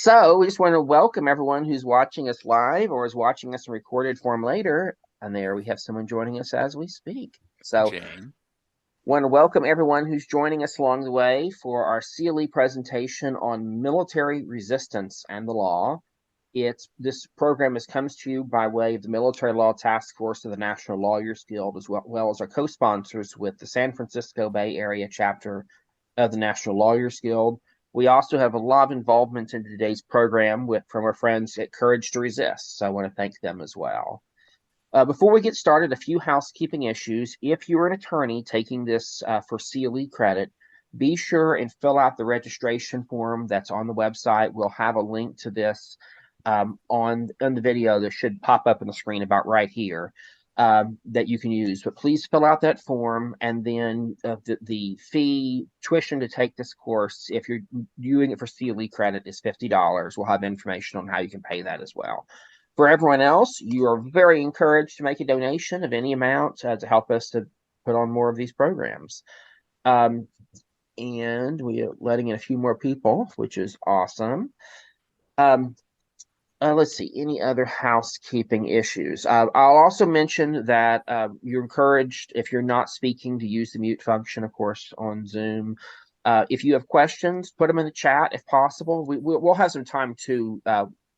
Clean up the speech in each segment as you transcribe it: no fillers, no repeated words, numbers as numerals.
So we just want to welcome everyone who's watching us live or is watching us in recorded form later. And there we have someone joining us as we speak. So Jane. want to welcome everyone who's joining us along the way for our CLE presentation on military resistance and the law. This program comes to you by way of the Military Law Task Force of the National Lawyers Guild, as well as our co-sponsors with the San Francisco Bay Area chapter of the National Lawyers Guild. We also have a lot of involvement in today's program from our friends at Courage to Resist, so I want to thank them as well. Before we get started, a few housekeeping issues. If you're an attorney taking this for CLE credit, be sure and fill out the registration form that's on the website. We'll have a link to this on the video that should pop up on the screen about right here that you can use. But please fill out that form, and then the fee tuition to take this course, if you're doing it for CLE credit, is $50. We'll have information on how you can pay that as well. For everyone else, you are very encouraged to make a donation of any amount to help us to put on more of these programs. And we are letting in a few more people, which is awesome. Let's see, any other housekeeping issues? I'll also mention that you're encouraged, if you're not speaking, to use the mute function, of course, on Zoom. If you have questions, put them in the chat if possible. We'll have some time to,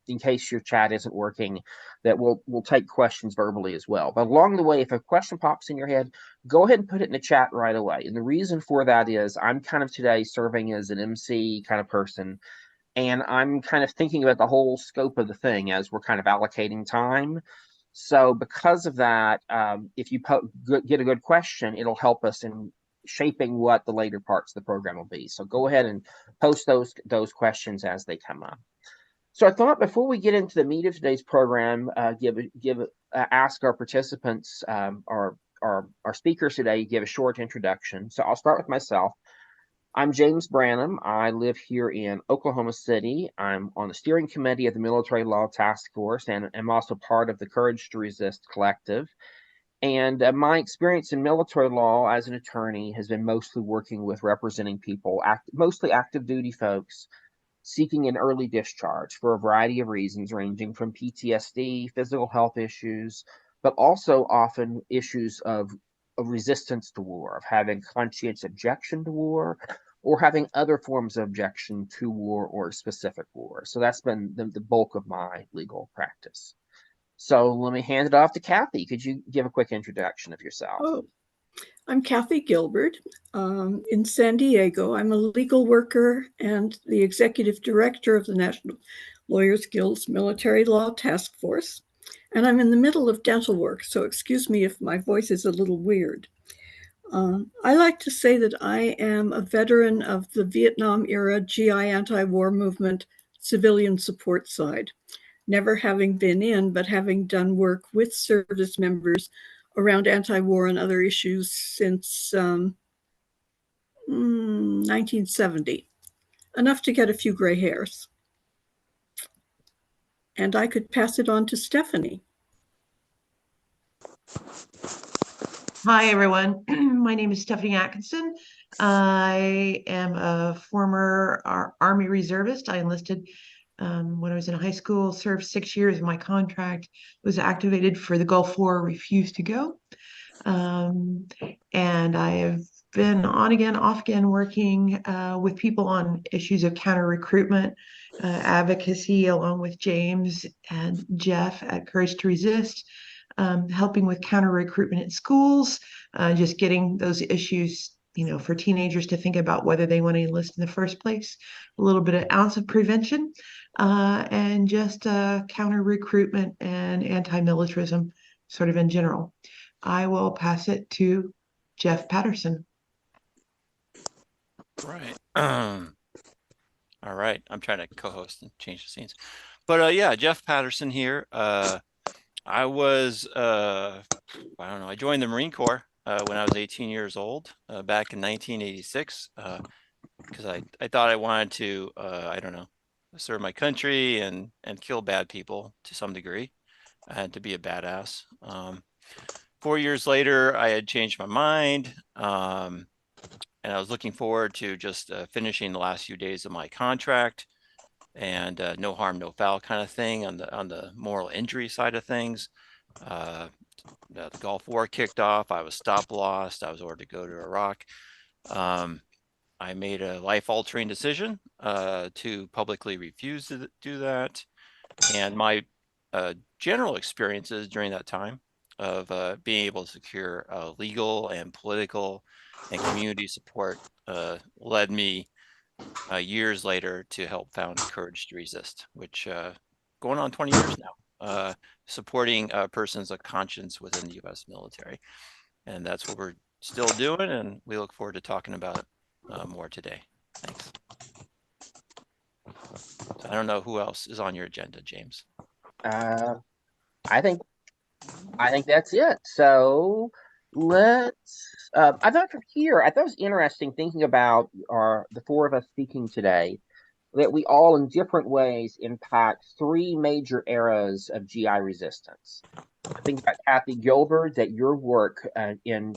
in case your chat isn't working, that we'll take questions verbally as well. But along the way, if a question pops in your head, go ahead and put it in the chat right away. And the reason for that is I'm kind of today serving as an MC kind of person, and I'm kind of thinking about the whole scope of the thing as we're kind of allocating time. So because of that, if you get a good question, it'll help us in shaping what the later parts of the program will be. So go ahead and post those questions as they come up. So I thought before we get into the meat of today's program, ask our participants, our speakers today, give a short introduction. So I'll start with myself. I'm James Branham. I live here in Oklahoma City. I'm on the steering committee of the Military Law Task Force, and I'm also part of the Courage to Resist collective. And my experience in military law as an attorney has been mostly working with representing people, mostly active duty folks, seeking an early discharge for a variety of reasons, ranging from PTSD, physical health issues, but also often issues of resistance to war, of having conscientious objection to war, or having other forms of objection to war or specific war. So that's been the bulk of my legal practice. So let me hand it off to Kathy. Could you give a quick introduction of yourself? Oh, I'm Kathy Gilbert in San Diego. I'm a legal worker and the executive director of the National Lawyers Guild's Military Law Task Force. And I'm in the middle of dental work, so excuse me if my voice is a little weird. I like to say that I am a veteran of the Vietnam-era GI anti-war movement civilian support side, never having been in, but having done work with service members around anti-war and other issues since 1970, enough to get a few gray hairs. And I could pass it on to Stephanie. Hi, everyone. My name is Stephanie Atkinson. I am a former Army reservist. I enlisted when I was in high school, served 6 years. My contract was activated for the Gulf War, refused to go. And I have been on again, off again, working with people on issues of counter-recruitment, advocacy, along with James and Jeff at Courage to Resist, helping with counter-recruitment in schools, just getting those issues, for teenagers to think about whether they want to enlist in the first place, a little bit of ounce of prevention, and just counter-recruitment and anti-militarism sort of in general. I will pass it to Jeff Paterson. Right. All right. I'm trying to co-host and change the scenes. But yeah, Jeff Paterson here. I was, I don't know, I joined the Marine Corps when I was 18 years old back in 1986 because I thought I wanted to, I don't know, serve my country and kill bad people to some degree. I had to be a badass. 4 years later, I had changed my mind, and I was looking forward to just finishing the last few days of my contract. and no harm, no foul kind of thing on the moral injury side of things. The Gulf War kicked off. I was stop lost. I was ordered to go to Iraq. I made a life-altering decision to publicly refuse to do that. And my general experiences during that time of being able to secure legal and political and community support led me years later to help found Courage to Resist, which going on 20 years now, supporting persons of conscience within the U.S. military. And that's what we're still doing, and we look forward to talking about it more today. Thanks. So I don't know who else is on your agenda, James. I think that's it. So let's. I thought from here, I thought it was interesting thinking about the four of us speaking today, that we all in different ways impact three major eras of GI resistance. I think about Kathy Gilbert, that your work in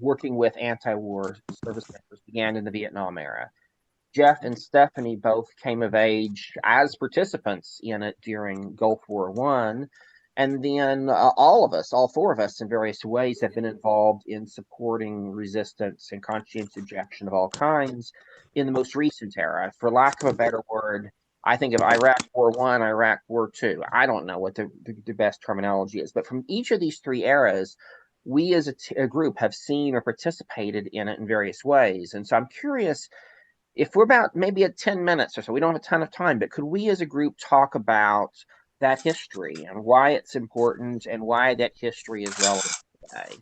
working with anti-war service members began in the Vietnam era. Jeff and Stephanie both came of age as participants in it during Gulf War One, and then all of us, all four of us, in various ways, have been involved in supporting resistance and conscientious objection of all kinds in the most recent era. For lack of a better word, I think of Iraq War One, Iraq War Two. I don't know what the best terminology is, but from each of these three eras, we as a group have seen or participated in it in various ways. And so I'm curious, if we're about maybe at 10 minutes or so, we don't have a ton of time, but could we as a group talk about that history and why it's important and why that history is relevant today?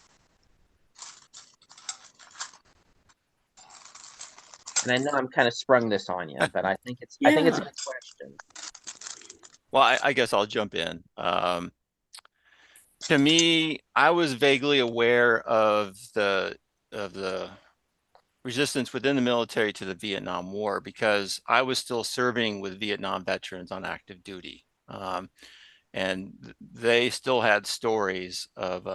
And I know I'm kind of sprung this on you, but I think it's a good question. Well, I guess I'll jump in. To me, I was vaguely aware of the resistance within the military to the Vietnam War because I was still serving with Vietnam veterans on active duty. And they still had stories of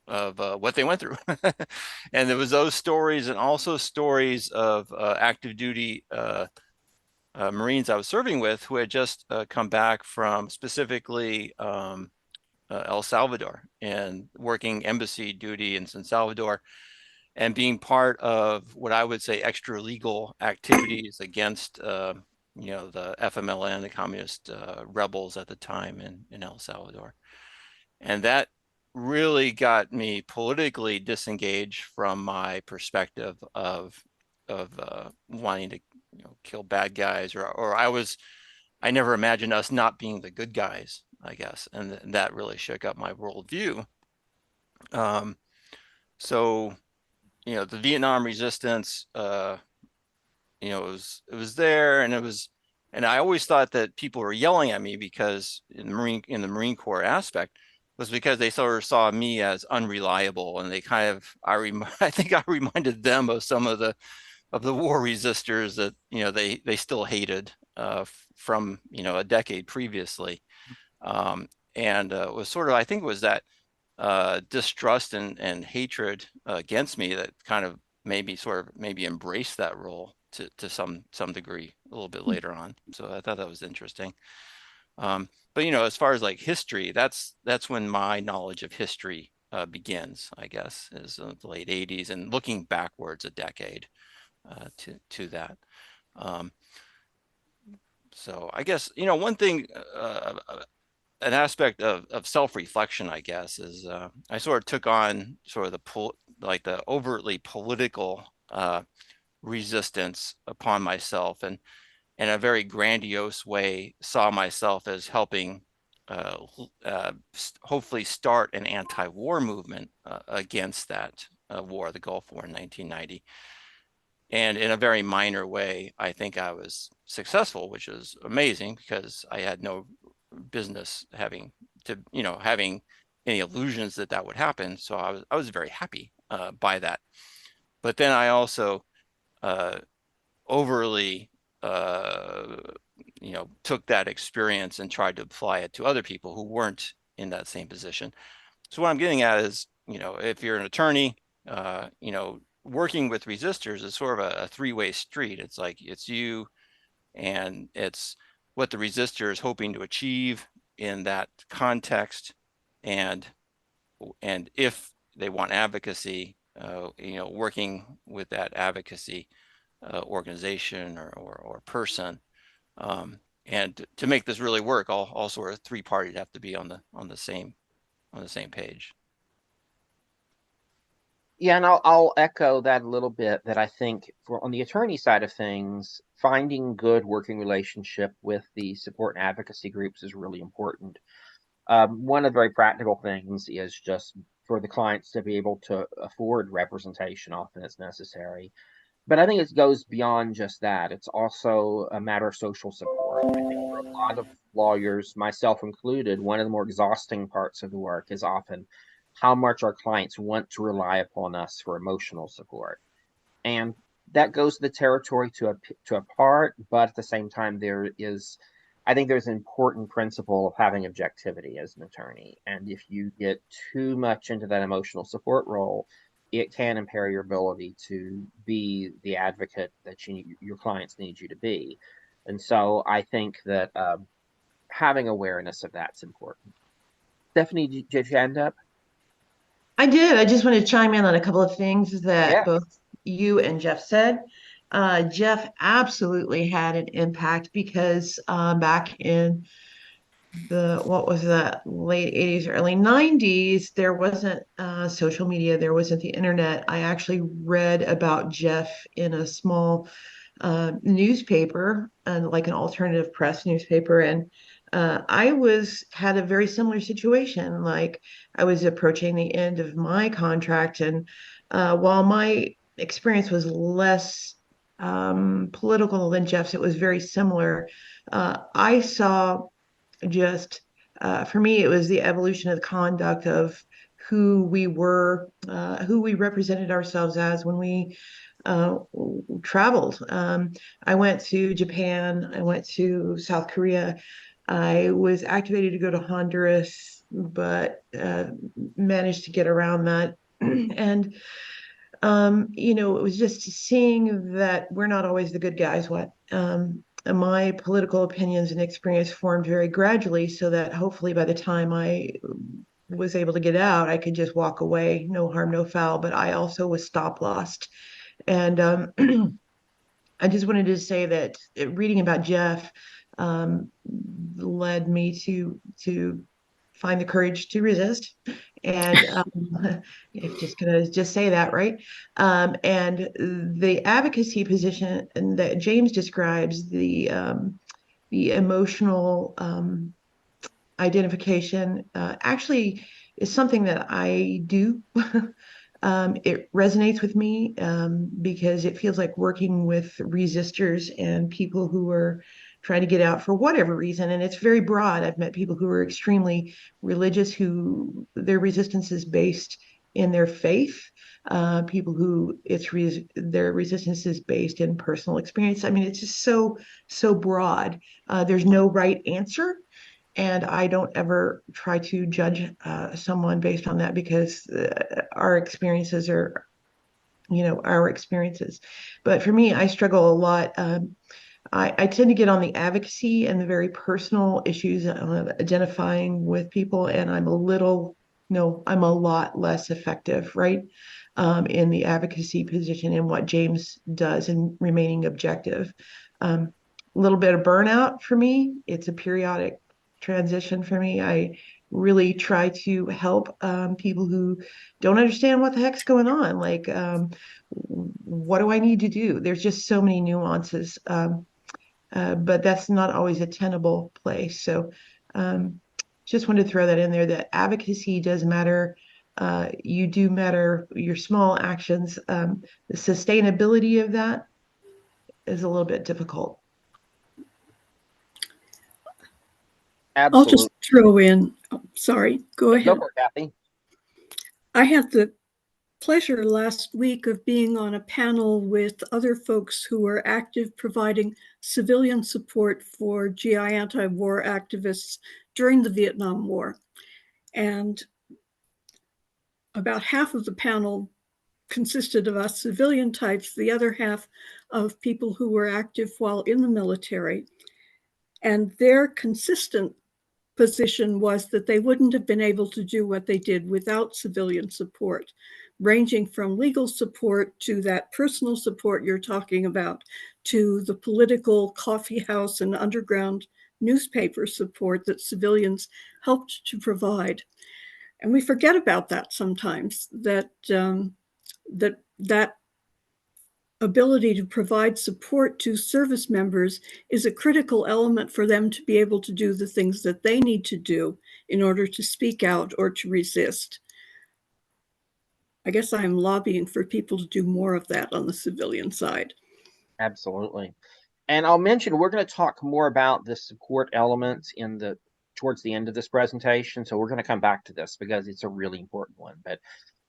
what they went through. And there was those stories and also stories of active duty Marines I was serving with who had just come back from specifically El Salvador and working embassy duty in San Salvador and being part of what I would say extra legal activities against the FMLN, the communist rebels at the time in El Salvador. And that really got me politically disengaged from my perspective of wanting to kill bad guys, or I never imagined us not being the good guys, I guess, and that really shook up my worldview. So the Vietnam resistance, it was there, and I always thought that people were yelling at me because in the Marine Corps aspect was because they sort of saw me as unreliable, and they kind of I think I reminded them of some of the war resistors that they still hated from a decade previously, and it was sort of, I think it was that distrust and hatred against me that kind of made me maybe embrace that role to some degree a little bit later on. So I thought that was interesting. But as far as like history, that's when my knowledge of history begins, I guess, is in the late 80s and looking backwards a decade to that. So I guess one thing, an aspect of self-reflection, I guess, is I sort of took on sort of the overtly political resistance upon myself, and in a very grandiose way saw myself as helping hopefully start an anti-war movement against that war, the Gulf War in 1990. And in a very minor way, I think I was successful, which is amazing because I had no business having any illusions that would happen. So I was very happy by that. But then I also overly took that experience and tried to apply it to other people who weren't in that same position. So what I'm getting at is, if you're an attorney, working with resistors is sort of a three-way street. It's like it's you and it's what the resistor is hoping to achieve in that context, and if they want advocacy, working with that advocacy organization or person, and to make this really work, all sort of three parties have to be on the same page. Yeah, and I'll echo that a little bit, that I think on the attorney side of things, finding good working relationship with the support and advocacy groups is really important. One of the very practical things is just for the clients to be able to afford representation often as necessary. But I think it goes beyond just that. It's also a matter of social support. I think for a lot of lawyers, myself included, one of the more exhausting parts of the work is often how much our clients want to rely upon us for emotional support. And that goes to the territory to a part, but at the same time, I think there's an important principle of having objectivity as an attorney. And if you get too much into that emotional support role, it can impair your ability to be the advocate that your clients need you to be. And so I think that having awareness of that's important. Stephanie, did you end up? I did. I just want to chime in on a couple of things that Yeah. both you and Jeff said. Jeff absolutely had an impact because back in what was that, late 80s, early 90s, there wasn't social media, there wasn't the internet. I actually read about Jeff in a small newspaper, like an alternative press newspaper, and I had a very similar situation. Like, I was approaching the end of my contract, and while my experience was less political than Jeff's, it was very similar. I saw just, for me, it was the evolution of the conduct of who we were, who we represented ourselves as when we traveled. I went to Japan, I went to South Korea. I was activated to go to Honduras, but managed to get around that. And it was just seeing that we're not always the good guys. My political opinions and experience formed very gradually, so that hopefully by the time I was able to get out, I could just walk away, no harm, no foul. But I also was stop lost. And I just wanted to say that reading about Jeff led me to find the courage to resist. And if just gonna just say that, right? And the advocacy position that James describes, the emotional identification, actually is something that I do. It resonates with me because it feels like working with resistors and people who are trying to get out for whatever reason. And it's very broad. I've met people who are extremely religious, who their resistance is based in their faith. People who their resistance is based in personal experience. I mean, it's just so broad. There's no right answer. And I don't ever try to judge someone based on that, because our experiences are, our experiences. But for me, I struggle a lot. I tend to get on the advocacy and the very personal issues of identifying with people, and I'm a lot less effective, right, in the advocacy position in what James does in remaining objective. A little bit of burnout for me. It's a periodic transition for me. I really try to help people who don't understand what the heck's going on. Like, what do I need to do? There's just so many nuances, but that's not always a tenable place. So just wanted to throw that in there, that advocacy does matter. You do matter, your small actions. The sustainability of that is a little bit difficult. Absolutely. I'll just throw in, sorry, go ahead. Go for it, Kathy. I had the pleasure last week of being on a panel with other folks who were active providing civilian support for GI anti-war activists during the Vietnam War. And about half of the panel consisted of us civilian types. The other half of people who were active while in the military. And their consistent position was that they wouldn't have been able to do what they did without civilian support, ranging from legal support to that personal support you're talking about, to the political coffeehouse and underground newspaper support that civilians helped to provide. And we forget about that sometimes, that ability to provide support to service members is a critical element for them to be able to do the things that they need to do in order to speak out or to resist. I guess I'm lobbying for people to do more of that on the civilian side. Absolutely. And I'll mention, we're going to talk more about the support elements towards the end of this presentation. So we're going to come back to this because it's a really important one. But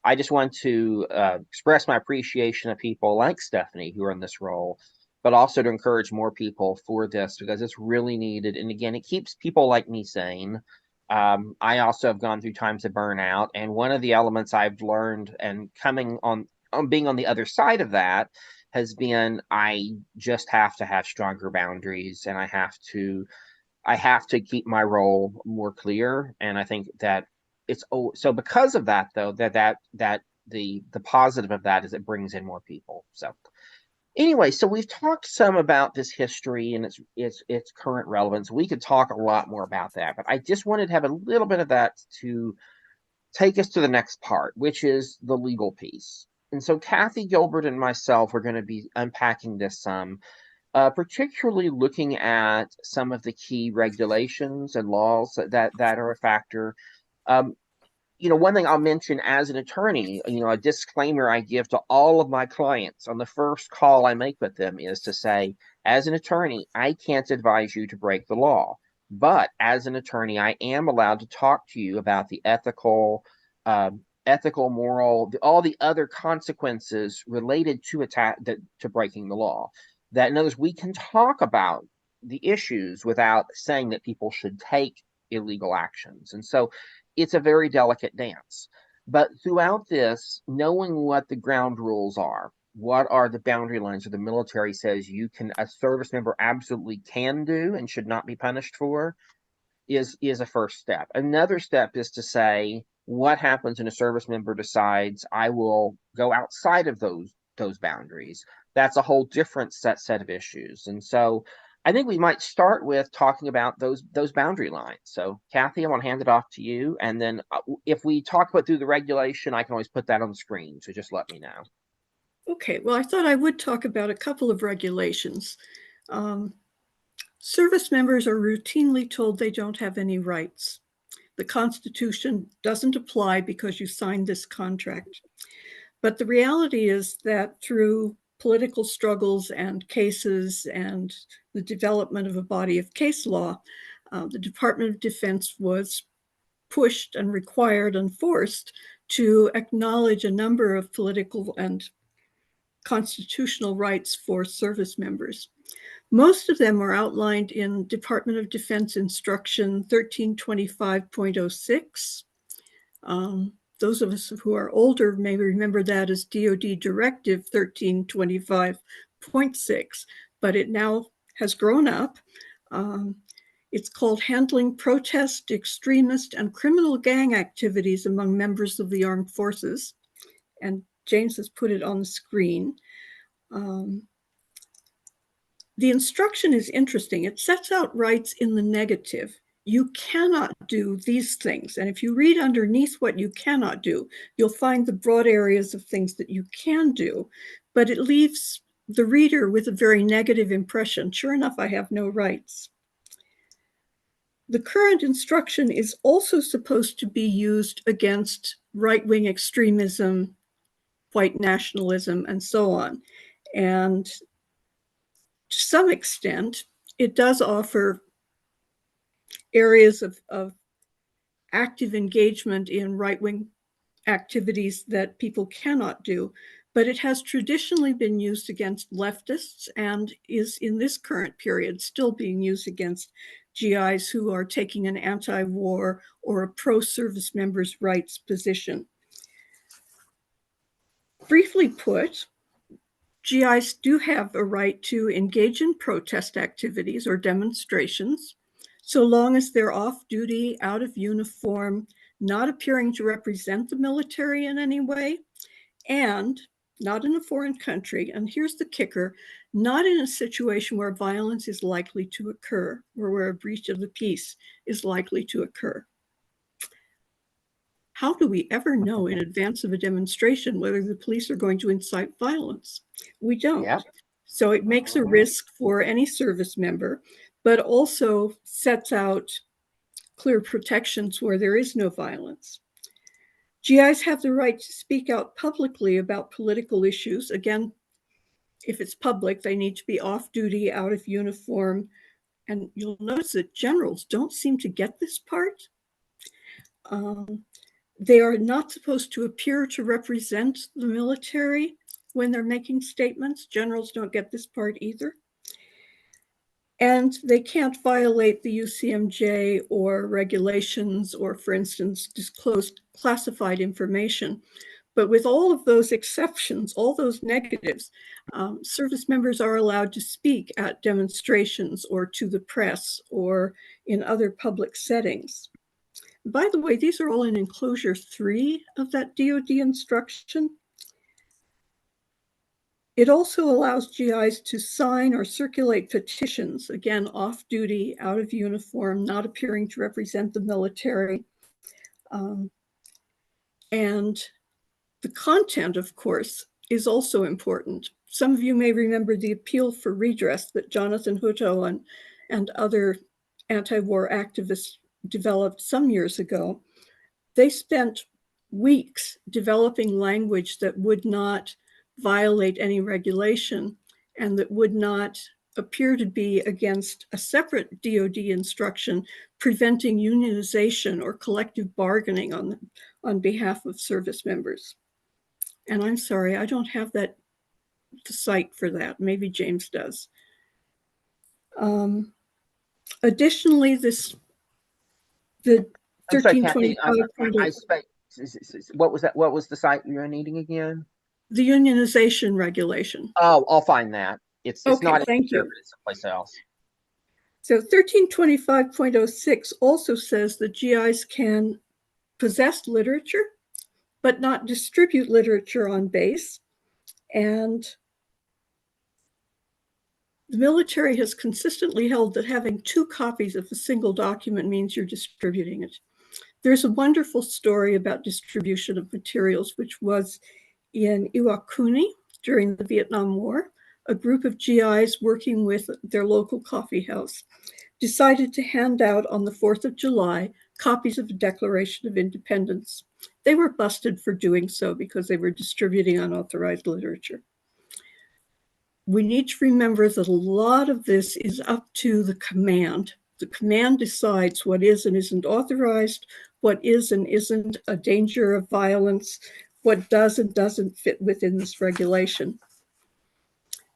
I just want to express my appreciation of people like Stephanie who are in this role, but also to encourage more people for this because it's really needed. And again, it keeps people like me sane. I also have gone through times of burnout. And one of the elements I've learned and coming on being on the other side of that has been I just have to have stronger boundaries, and I have to keep my role more clear. And I think that it's so because of that, though, that the positive of that is it brings in more people. So anyway, so we've talked some about this history and its current relevance. We could talk a lot more about that, but I just wanted to have a little bit of that to take us to the next part, which is the legal piece. And so Kathy Gilbert and myself are going to be unpacking this some, particularly looking at some of the key regulations and laws that are a factor. One thing I'll mention as an attorney, a disclaimer I give to all of my clients on the first call I make with them is to say, as an attorney, I can't advise you to break the law. But as an attorney, I am allowed to talk to you about the ethical, moral, all the other consequences related to breaking the law. That in other words, we can talk about the issues without saying that people should take illegal actions. And so it's a very delicate dance. But throughout this, knowing what the ground rules are, what are the boundary lines that the military says a service member absolutely can do and should not be punished for, is a first step. Another step is to say, what happens when a service member decides I will go outside of those boundaries? That's a whole different set of issues. And so I think we might start with talking about those boundary lines. So Kathy, I want to hand it off to you. And then if we talk about through the regulation, I can always put that on the screen. So just let me know. Okay, well, I thought I would talk about a couple of regulations. Service members are routinely told they don't have any rights. The Constitution doesn't apply because you signed this contract. But the reality is that through political struggles and cases and the development of a body of case law, the Department of Defense was pushed and required and forced to acknowledge a number of political and constitutional rights for service members. Most of them are outlined in Department of Defense Instruction 1325.06. Those of us who are older may remember that as DoD Directive 1325.6, but it now has grown up. It's called Handling Protest, Extremist, and Criminal Gang Activities Among Members of the Armed Forces. And James has put it on the screen. The instruction is interesting. It sets out rights in the negative. You cannot do these things. And if you read underneath what you cannot do, you'll find the broad areas of things that you can do, but it leaves the reader with a very negative impression. Sure enough, I have no rights. The current instruction is also supposed to be used against right-wing extremism, white nationalism, and so on. And to some extent, it does offer areas of active engagement in right-wing activities that people cannot do, but it has traditionally been used against leftists and is in this current period still being used against GIs who are taking an anti-war or a pro-service members' rights position. Briefly put, GIs do have a right to engage in protest activities or demonstrations, so long as they're off duty, out of uniform, not appearing to represent the military in any way, and not in a foreign country. And here's the kicker, not in a situation where violence is likely to occur or where a breach of the peace is likely to occur. How do we ever know in advance of a demonstration whether the police are going to incite violence? We don't. Yeah. So it makes a risk for any service member, but also sets out clear protections where there is no violence. GIs have the right to speak out publicly about political issues. Again, if it's public, they need to be off duty, out of uniform. And you'll notice that generals don't seem to get this part. They are not supposed to appear to represent the military when they're making statements. Generals don't get this part either. And they can't violate the UCMJ or regulations or, for instance, disclose classified information. But with all of those exceptions, all those negatives, service members are allowed to speak at demonstrations or to the press or in other public settings. By the way, these are all in enclosure 3 of that DoD instruction. It also allows GIs to sign or circulate petitions, again, off duty, out of uniform, not appearing to represent the military. And the content, of course, is also important. Some of you may remember the appeal for redress that Jonathan Hutto and other anti-war activists developed some years ago. They spent weeks developing language that would not violate any regulation and that would not appear to be against a separate DoD instruction preventing unionization or collective bargaining on behalf of service members. And I'm sorry, I don't have the site for that. Maybe James does. Additionally, the 1325. What was that? What was the site you were needing again? The unionization regulation. Oh, I'll find that. It's okay, not thank you. It's someplace else. So 1325.06 also says that GIs can possess literature, but not distribute literature on base. And the military has consistently held that having 2 copies of a single document means you're distributing it. There's a wonderful story about distribution of materials, which was in Iwakuni during the Vietnam War. A group of GIs working with their local coffee house decided to hand out on the 4th of July copies of the Declaration of Independence. They were busted for doing so because they were distributing unauthorized literature. We need to remember that a lot of this is up to the command. The command decides what is and isn't authorized, what is and isn't a danger of violence, what does and doesn't fit within this regulation.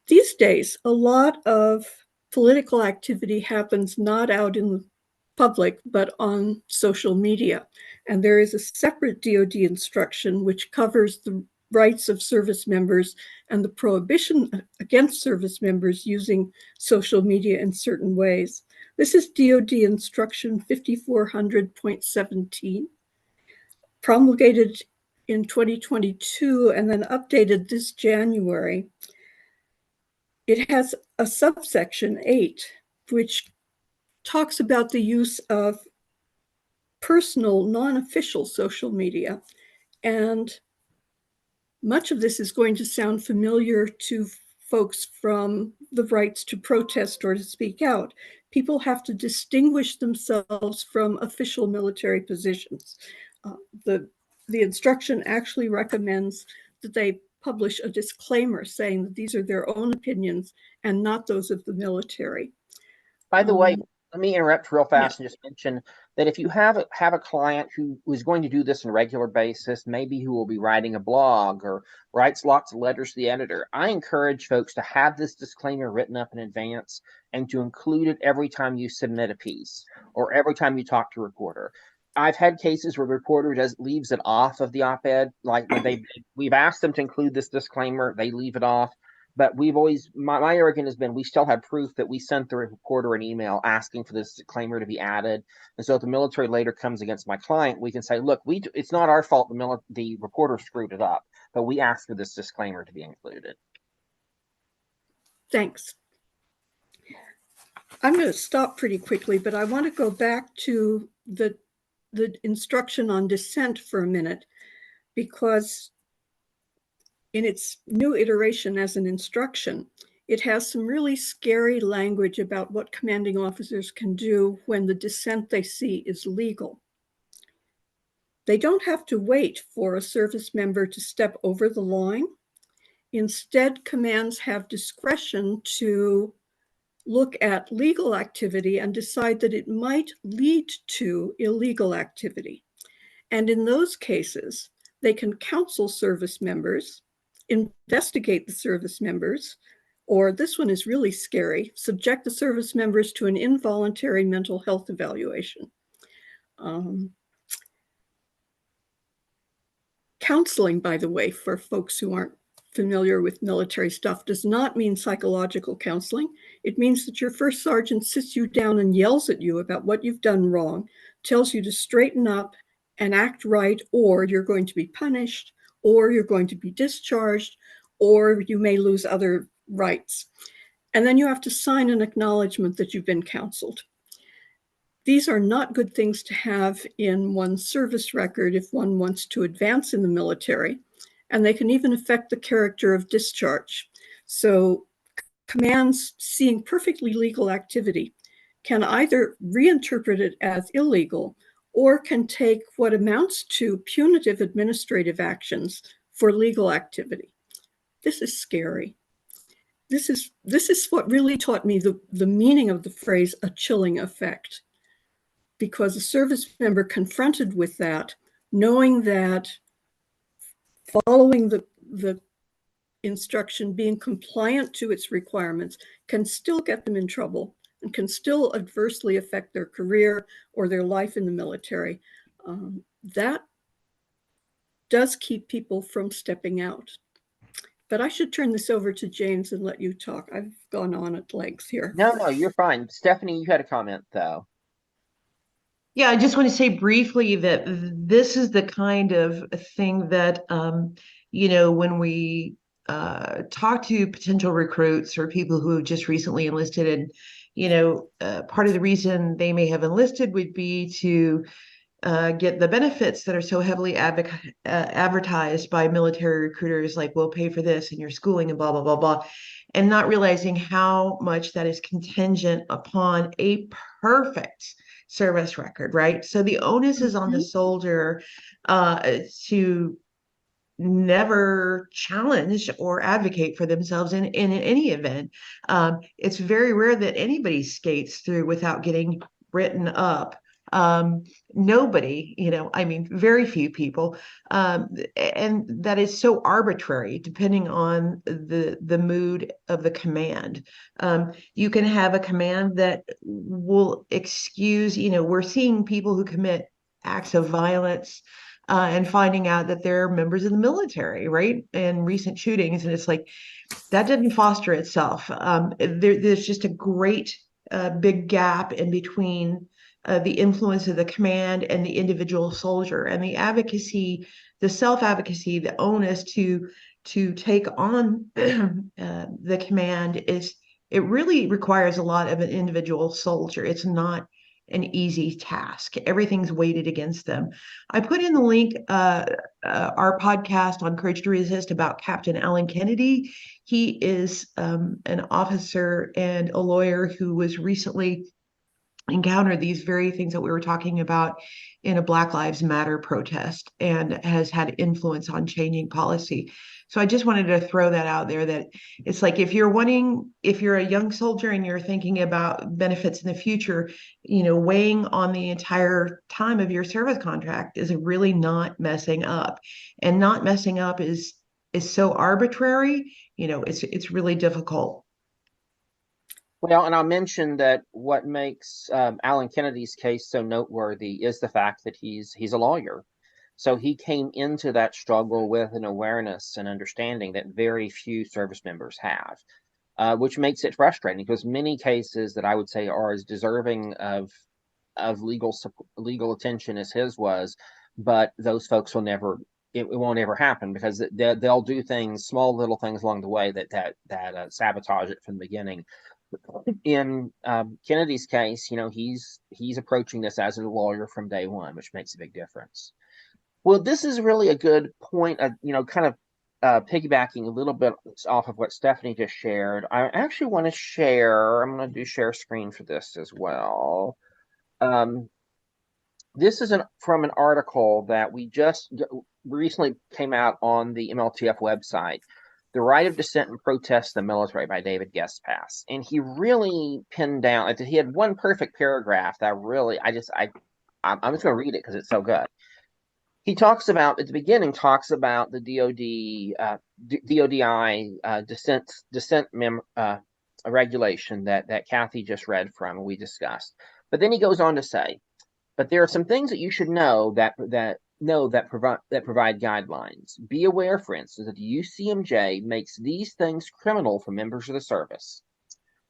These days, a lot of political activity happens not out in the public, but on social media. And there is a separate DoD instruction which covers the rights of service members and the prohibition against service members using social media in certain ways. This is DoD instruction 5400.17, promulgated in 2022 and then updated this January. It has a subsection 8, which talks about the use of personal, non-official social media. And much of this is going to sound familiar to folks from the rights to protest or to speak out. People have to distinguish themselves from official military positions. The instruction actually recommends that they publish a disclaimer saying that these are their own opinions and not those of the military. By the way, let me interrupt real fast and just mention that if you have a client who is going to do this on a regular basis, maybe who will be writing a blog or writes lots of letters to the editor, I encourage folks to have this disclaimer written up in advance and to include it every time you submit a piece or every time you talk to a reporter. I've had cases where the reporter leaves it off of the op-ed, like when we've asked them to include this disclaimer, they leave it off. But we've always, my argument has been, we still have proof that we sent the reporter an email asking for this disclaimer to be added. And so if the military later comes against my client, we can say, look, it's not our fault the reporter screwed it up, but we asked for this disclaimer to be included. Thanks. I'm going to stop pretty quickly, but I want to go back to the instruction on dissent for a minute, because in its new iteration as an instruction, it has some really scary language about what commanding officers can do when the dissent they see is legal. They don't have to wait for a service member to step over the line. Instead, commands have discretion to look at legal activity and decide that it might lead to illegal activity. And in those cases, they can counsel service members, investigate the service members, or this one is really scary, subject the service members to an involuntary mental health evaluation. Counseling, by the way, for folks who aren't familiar with military stuff, does not mean psychological counseling. It means that your first sergeant sits you down and yells at you about what you've done wrong, tells you to straighten up and act right, or you're going to be punished, or you're going to be discharged, or you may lose other rights. And then you have to sign an acknowledgement that you've been counseled. These are not good things to have in one's service record if one wants to advance in the military, and they can even affect the character of discharge. So commands seeing perfectly legal activity can either reinterpret it as illegal or can take what amounts to punitive administrative actions for legal activity. This is scary. This is what really taught me the meaning of the phrase "a chilling effect," because a service member confronted with that, knowing that following the instruction, being compliant to its requirements, can still get them in trouble and can still adversely affect their career or their life in the military. That does keep people from stepping out. But I should turn this over to James and let you talk. I've gone on at length here. No, you're fine. Stephanie, you had a comment, though. Yeah, I just want to say briefly that this is the kind of thing that, when we talk to potential recruits or people who have just recently enlisted, and, part of the reason they may have enlisted would be to get the benefits that are so heavily advertised by military recruiters, like we'll pay for this and your schooling and blah, blah, blah, blah, and not realizing how much that is contingent upon a perfect service record, right? So the onus is on the soldier to never challenge or advocate for themselves in any event. It's very rare that anybody skates through without getting written up. Nobody, very few people. And that is so arbitrary depending on the mood of the command. You can have a command that will excuse, we're seeing people who commit acts of violence and finding out that they're members of the military, right? And recent shootings. And it's like, that didn't foster itself. There's just a great big gap in between the influence of the command and the individual soldier, and the advocacy, the self-advocacy, the onus to take on the command it really requires a lot of an individual soldier. It's not an easy task. Everything's weighted against them. I put in the link, our podcast on Courage to Resist about Captain Alan Kennedy. He is an officer and a lawyer who was recently encountered these very things that we were talking about in a Black Lives Matter protest, and has had influence on changing policy. So I just wanted to throw that out there, that it's like, if you're a young soldier and you're thinking about benefits in the future, weighing on the entire time of your service contract is really not messing up. And not messing up is so arbitrary, it's really difficult. Well, and I'll mention that what makes Alan Kennedy's case so noteworthy is the fact that he's a lawyer. So he came into that struggle with an awareness and understanding that very few service members have, which makes it frustrating because many cases that I would say are as deserving of legal attention as his was, but those folks will never. It won't ever happen because they'll do things, small little things along the way that sabotage it from the beginning. In Kennedy's case, he's approaching this as a lawyer from day one, which makes a big difference. Well, this is really a good point of, kind of piggybacking a little bit off of what Stephanie just shared. I actually want to share, I'm going to do share screen for this as well. This is from an article that we just recently came out on the MLTF website, The Right of Dissent and Protest in the Military by David Guestpass. And he really pinned down, he had one perfect paragraph that really, I'm just going to read it because it's so good. He talks about, at the beginning, the DODI dissent regulation that Kathy just read from and we discussed. But then he goes on to say, but there are some things that you should know that provide guidelines. Be aware, for instance, that the UCMJ makes these things criminal for members of the service.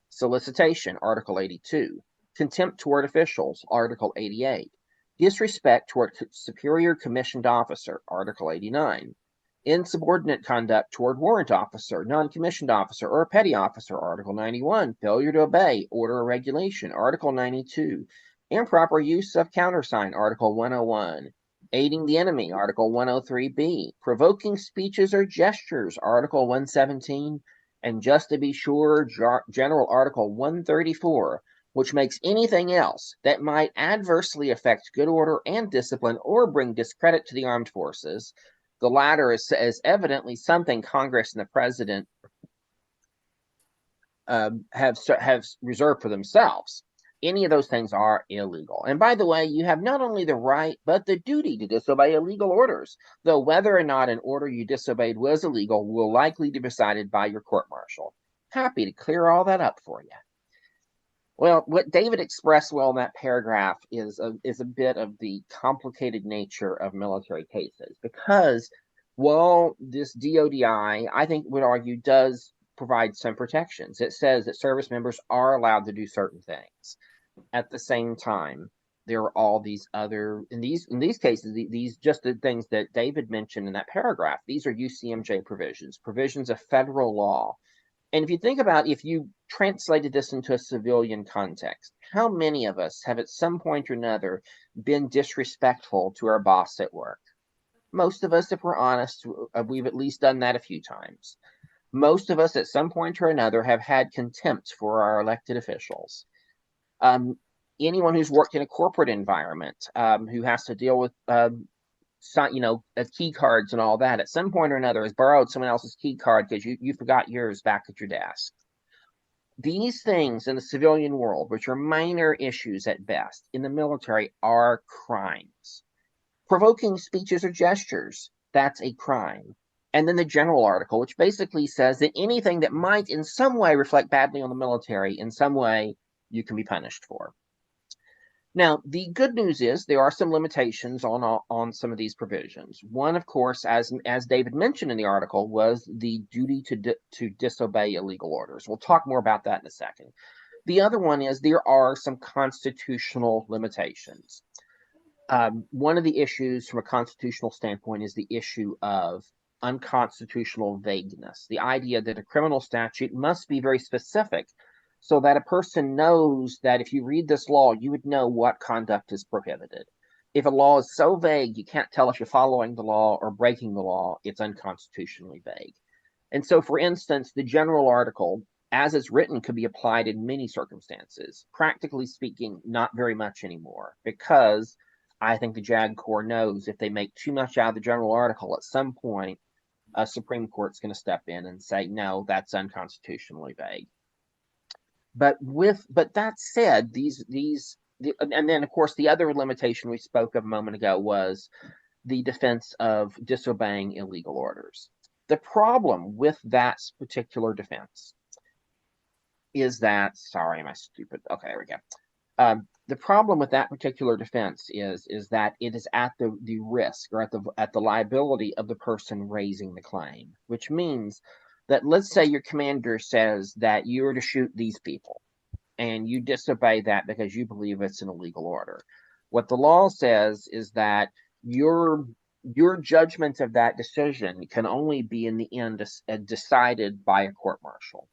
Solicitation, Article 82. Contempt toward officials, Article 88. Disrespect toward superior commissioned officer, Article 89. Insubordinate conduct toward warrant officer, non-commissioned officer, or petty officer, Article 91. Failure to obey order or regulation, Article 92. Improper use of countersign, Article 101. Aiding the enemy, Article 103b. Provoking speeches or gestures, Article 117. And just to be sure, General Article 134, which makes anything else that might adversely affect good order and discipline or bring discredit to the armed forces. The latter is evidently something Congress and the President have reserved for themselves. Any of those things are illegal. And by the way, you have not only the right, but the duty to disobey illegal orders, though whether or not an order you disobeyed was illegal will likely be decided by your court-martial. Happy to clear all that up for you. Well, what David expressed well in that paragraph is a bit of the complicated nature of military cases, because while this DODI, I think would argue, does provide some protections. It says that service members are allowed to do certain things. At the same time, there are all these other, in these cases, these just the things that David mentioned in that paragraph. These are UCMJ provisions of federal law. And if you think about, if you translated this into a civilian context, how many of us have at some point or another been disrespectful to our boss at work? Most of us, if we're honest, we've at least done that a few times. Most of us at some point or another have had contempt for our elected officials. Anyone who's worked in a corporate environment, who has to deal with key cards and all that, at some point or another has borrowed someone else's key card because you forgot yours back at your desk. These things in the civilian world, which are minor issues at best, in the military are crimes. Provoking speeches or gestures, that's a crime. And then the general article, which basically says that anything that might in some way reflect badly on the military, in some way you can be punished for. Now, the good news is there are some limitations on some of these provisions. One, of course, as David mentioned in the article, was the duty to disobey illegal orders. We'll talk more about that in a second. The other one is there are some constitutional limitations. One of the issues from a constitutional standpoint is the issue of unconstitutional vagueness. The idea that a criminal statute must be very specific so that a person knows that if you read this law, you would know what conduct is prohibited. If a law is so vague, you can't tell if you're following the law or breaking the law, it's unconstitutionally vague. And so, for instance, the general article, as it's written, could be applied in many circumstances. Practically speaking, not very much anymore, because I think the JAG Corps knows if they make too much out of the general article, at some point, a Supreme Court's going to step in and say, no, that's unconstitutionally vague. But that said, and then of course the other limitation we spoke of a moment ago was the defense of disobeying illegal orders. The problem with that particular defense is that, sorry, am I stupid? Okay, there we go. The problem with that particular defense is that it is at the risk or at the liability of the person raising the claim, which means that let's say your commander says that you are to shoot these people and you disobey that because you believe it's an illegal order. What the law says is that your judgment of that decision can only be in the end decided by a court martial.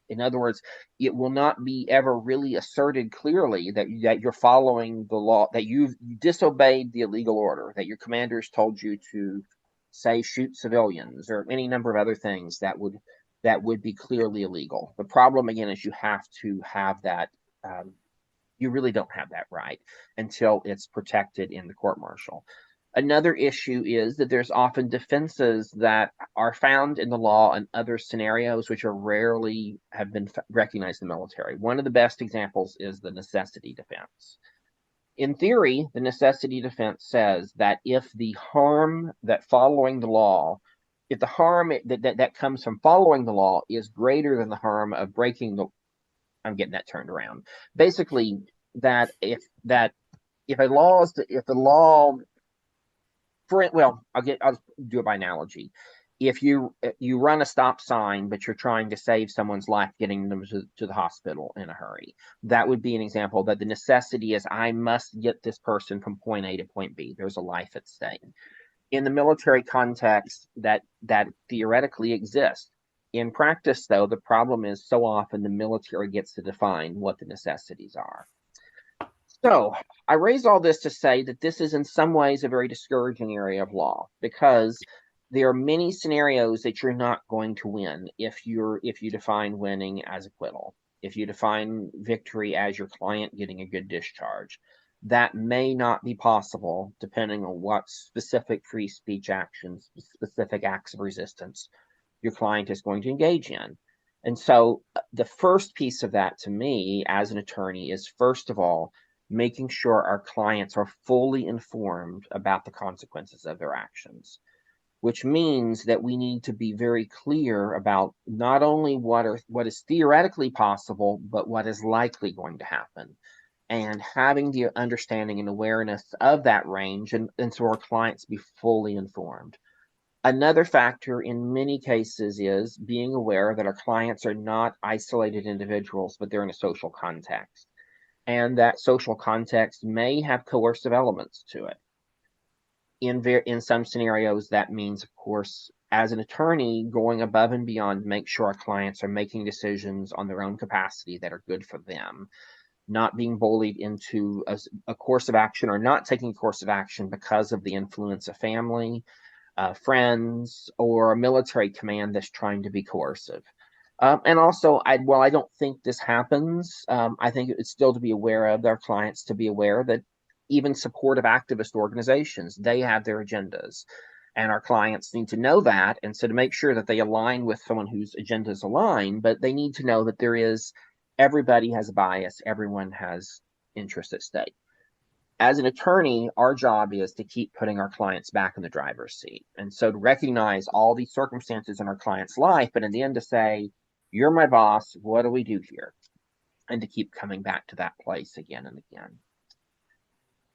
In other words, it will not be ever really asserted clearly that you're following the law, that you've disobeyed the illegal order, that your commanders told you to, say, shoot civilians or any number of other things that would be clearly illegal. The problem, again, is you have to have that. You really don't have that right until it's protected in the court martial. Another issue is that there's often defenses that are found in the law in other scenarios which are rarely have been recognized in the military. One of the best examples is the necessity defense. In theory, the necessity defense says that if the harm that following the law, if the harm that comes from following the law is greater than the harm of breaking the, I'm getting that turned around. Basically, that if the law, well, I'll do it by analogy. If you run a stop sign, but you're trying to save someone's life, getting them to the hospital in a hurry, that would be an example that the necessity is I must get this person from point A to point B. There's a life at stake. In the military context, that theoretically exists. In practice, though, the problem is so often the military gets to define what the necessities are. So I raise all this to say that this is in some ways a very discouraging area of law because there are many scenarios that you're not going to win if you define winning as acquittal, if you define victory as your client getting a good discharge. That may not be possible depending on what specific free speech actions, specific acts of resistance your client is going to engage in. And so the first piece of that to me as an attorney is, first of all, making sure our clients are fully informed about the consequences of their actions, which means that we need to be very clear about not only what is theoretically possible, but what is likely going to happen, and having the understanding and awareness of that range, and so our clients be fully informed. Another factor in many cases is being aware that our clients are not isolated individuals, but they're in a social context. And that social context may have coercive elements to it. In some scenarios, that means, of course, as an attorney, going above and beyond to make sure our clients are making decisions on their own capacity that are good for them, not being bullied into a course of action or not taking a course of action because of the influence of family, friends, or a military command that's trying to be coercive. And also, while I don't think this happens, I think it's still to be aware of their clients, to be aware that even supportive activist organizations, they have their agendas. And our clients need to know that. And so to make sure that they align with someone whose agendas align, but they need to know that everybody has a bias, everyone has interest at stake. As an attorney, our job is to keep putting our clients back in the driver's seat. And so to recognize all these circumstances in our client's life, but in the end to say, you're my boss, what do we do here? And to keep coming back to that place again and again.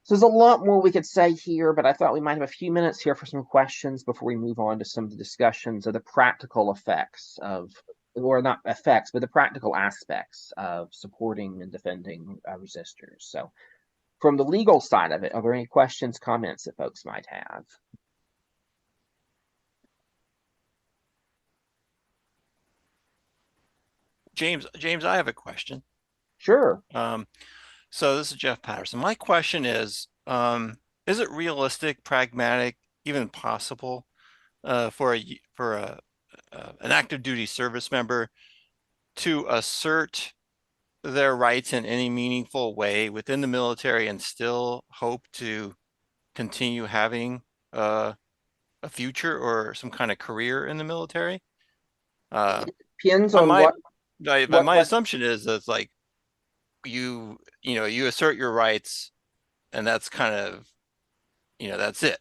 So there's a lot more we could say here, but I thought we might have a few minutes here for some questions before we move on to some of the discussions of the practical effects of, or not effects, but the practical aspects of supporting and defending resistors. So from the legal side of it, are there any questions, comments that folks might have? James, I have a question. Sure. So this is Jeff Paterson. My question is it realistic, pragmatic, even possible for an active duty service member to assert their rights in any meaningful way within the military and still hope to continue having a future or some kind of career in the military? Depends on but my assumption is that it's like you assert your rights and that's kind of, that's it.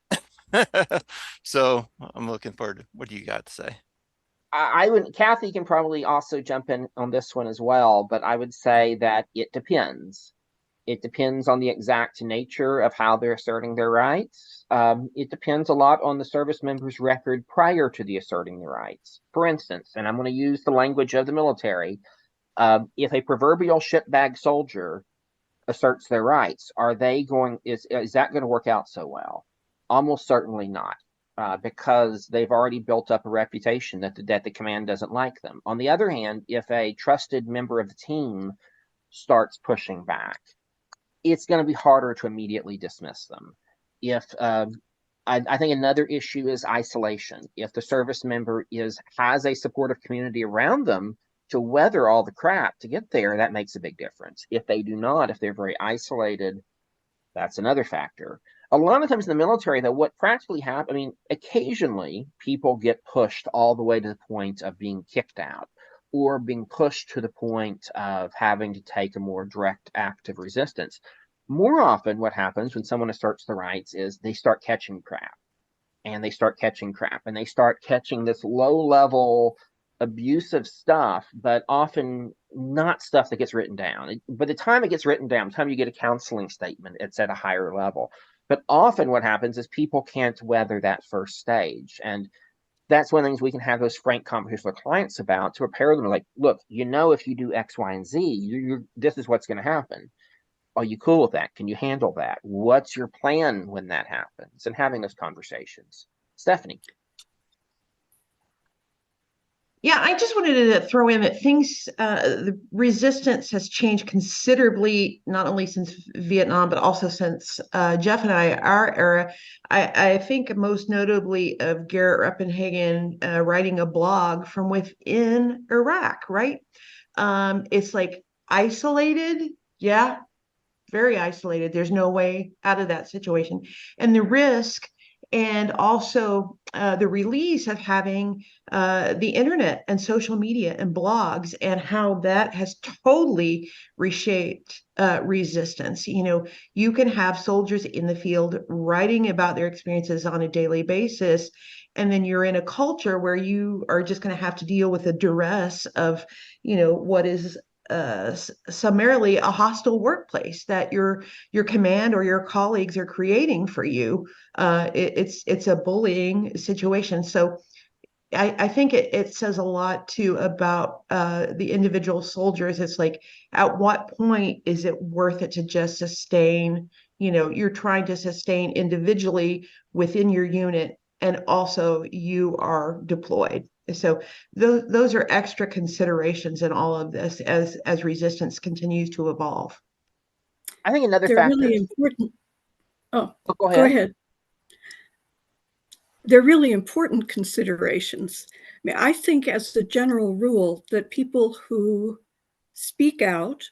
So I'm looking forward to what do you got to say? Kathy can probably also jump in on this one as well, but I would say that it depends. It depends on the exact nature of how they're asserting their rights. It depends a lot on the service member's record prior to the asserting the rights. For instance, and I'm going to use the language of the military, if a proverbial shitbag soldier asserts their rights, is that going to work out so well? Almost certainly not, because they've already built up a reputation that the command doesn't like them. On the other hand, if a trusted member of the team starts pushing back, it's going to be harder to immediately dismiss them. I think another issue is isolation. If the service member has a supportive community around them to weather all the crap to get there, that makes a big difference. If they do not, if they're very isolated, that's another factor. A lot of times in the military, though, what practically happens, I mean, occasionally people get pushed all the way to the point of being kicked out, or being pushed to the point of having to take a more direct act of resistance. More often, what happens when someone asserts the rights is they start catching crap, and they start catching this low-level abusive stuff, but often not stuff that gets written down. By the time it gets written down, by the time you get a counseling statement, it's at a higher level. But often what happens is people can't weather that first stage. And that's one of the things we can have those frank conversations with clients about, to prepare them, like, look, if you do X, Y, and Z, this is what's going to happen. Are you cool with that? Can you handle that? What's your plan when that happens? And having those conversations. Stephanie. Yeah, I just wanted to throw in that the resistance has changed considerably, not only since Vietnam, but also since Jeff and our era. I think most notably of Garrett Reppenhagen writing a blog from within Iraq, right? It's like isolated, yeah, very isolated. There's no way out of that situation. And the risk, and also the release of having the internet and social media and blogs, and how that has totally reshaped resistance. You can have soldiers in the field writing about their experiences on a daily basis, and then you're in a culture where you are just going to have to deal with the duress of, what is summarily a hostile workplace that your command or your colleagues are creating for you. It's a bullying situation. So I think it says a lot too about the individual soldiers. It's like, at what point is it worth it to just sustain? You're trying to sustain individually within your unit, and also you are deployed. So those are extra considerations in all of this as resistance continues to evolve. I think another They're factor. really important. Oh, go go ahead. ahead. They're really important considerations. I think, as a general rule, that people who speak out,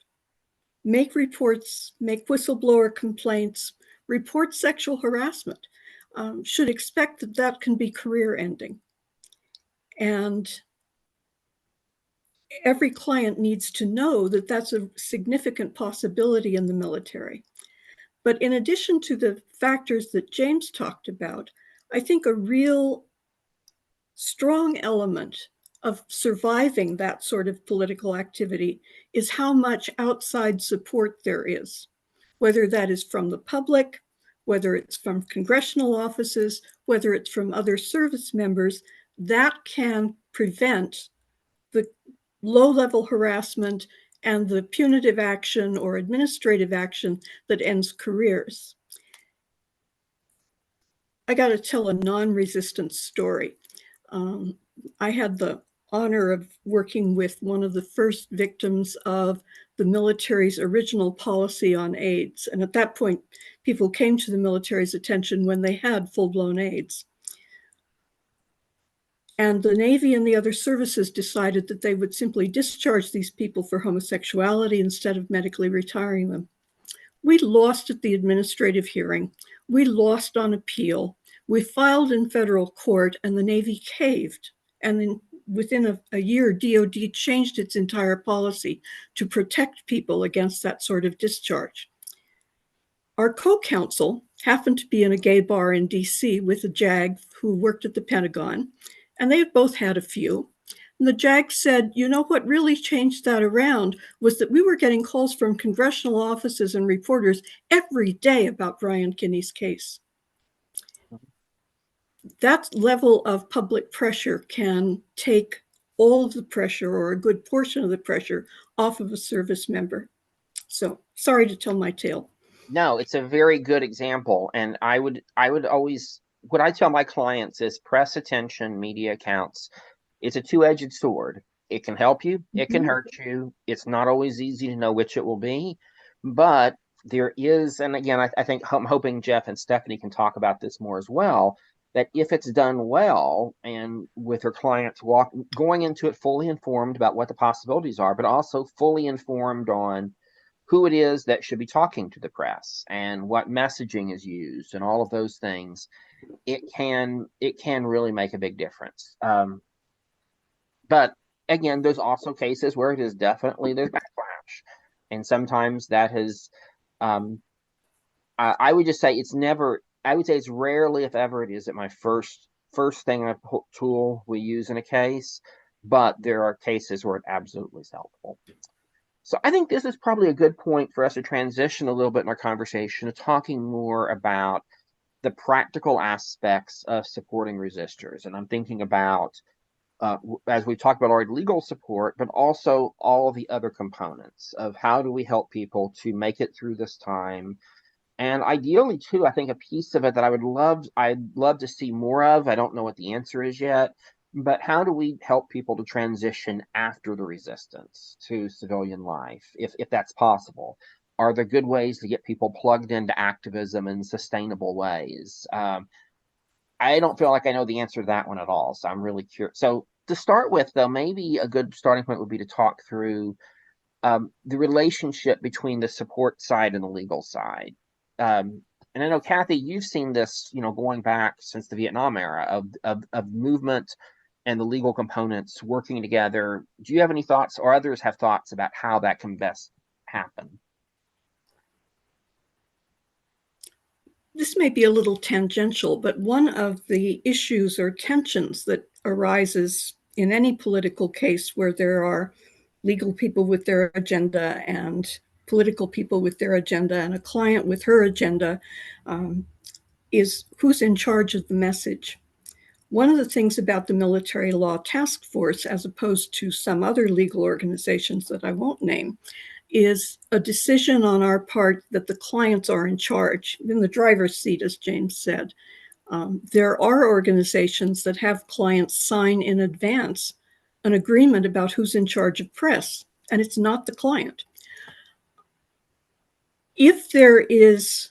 make reports, make whistleblower complaints, report sexual harassment, should expect that that can be career-ending. And every client needs to know that that's a significant possibility in the military. But in addition to the factors that James talked about, I think a real strong element of surviving that sort of political activity is how much outside support there is, whether that is from the public, whether it's from congressional offices, whether it's from other service members. That can prevent the low-level harassment and the punitive action or administrative action that ends careers. I got to tell a non-resistance story. I had the honor of working with one of the first victims of the military's original policy on AIDS. And at that point, people came to the military's attention when they had full-blown AIDS. And the Navy and the other services decided that they would simply discharge these people for homosexuality instead of medically retiring them. We lost at the administrative hearing. We lost on appeal. We filed in federal court, and the Navy caved. And then within a year, DOD changed its entire policy to protect people against that sort of discharge. Our co-counsel happened to be in a gay bar in DC with a JAG who worked at the Pentagon, and they both had a few. And the JAG said, you know what really changed that around was that we were getting calls from congressional offices and reporters every day about Brian Kinney's case. That level of public pressure can take all of the pressure or a good portion of the pressure off of a service member. So sorry to tell my tale. No, it's a very good example. And I would always, what I tell my clients is press attention, media accounts. It's a two-edged sword. It can help you, it can hurt you. It's not always easy to know which it will be, but there is, and again, I think I'm hoping Jeff and Stephanie can talk about this more as well, that if it's done well and with her clients going into it fully informed about what the possibilities are, but also fully informed on who it is that should be talking to the press and what messaging is used and all of those things, it can really make a big difference. But again, there's also cases where it is definitely there's backlash, and sometimes that has. I would just say it's never. I would say it's rarely, if ever, it is at my first tool we use in a case, but there are cases where it absolutely is helpful. So I think this is probably a good point for us to transition a little bit in our conversation to talking more about the practical aspects of supporting resistors, and I'm thinking about. As we've talked about already, legal support, but also all of the other components of how do we help people to make it through this time. And ideally, too, I think a piece of it that I'd love to see more of, I don't know what the answer is yet, but how do we help people to transition after the resistance to civilian life, if that's possible? Are there good ways to get people plugged into activism in sustainable ways? I don't feel like I know the answer to that one at all, so I'm really curious. So to start with, though, maybe a good starting point would be to talk through the relationship between the support side and the legal side. And I know, Kathy, you've seen this, going back since the Vietnam era of movement and the legal components working together. Do you have any thoughts, or others have thoughts about how that can best happen? This may be a little tangential, but one of the issues or tensions that arises in any political case where there are legal people with their agenda and political people with their agenda and a client with her agenda is who's in charge of the message. One of the things about the Military Law Task Force, as opposed to some other legal organizations that I won't name, is a decision on our part that the clients are in charge, in the driver's seat, as James said. There are organizations that have clients sign in advance an agreement about who's in charge of press, and it's not the client. If there is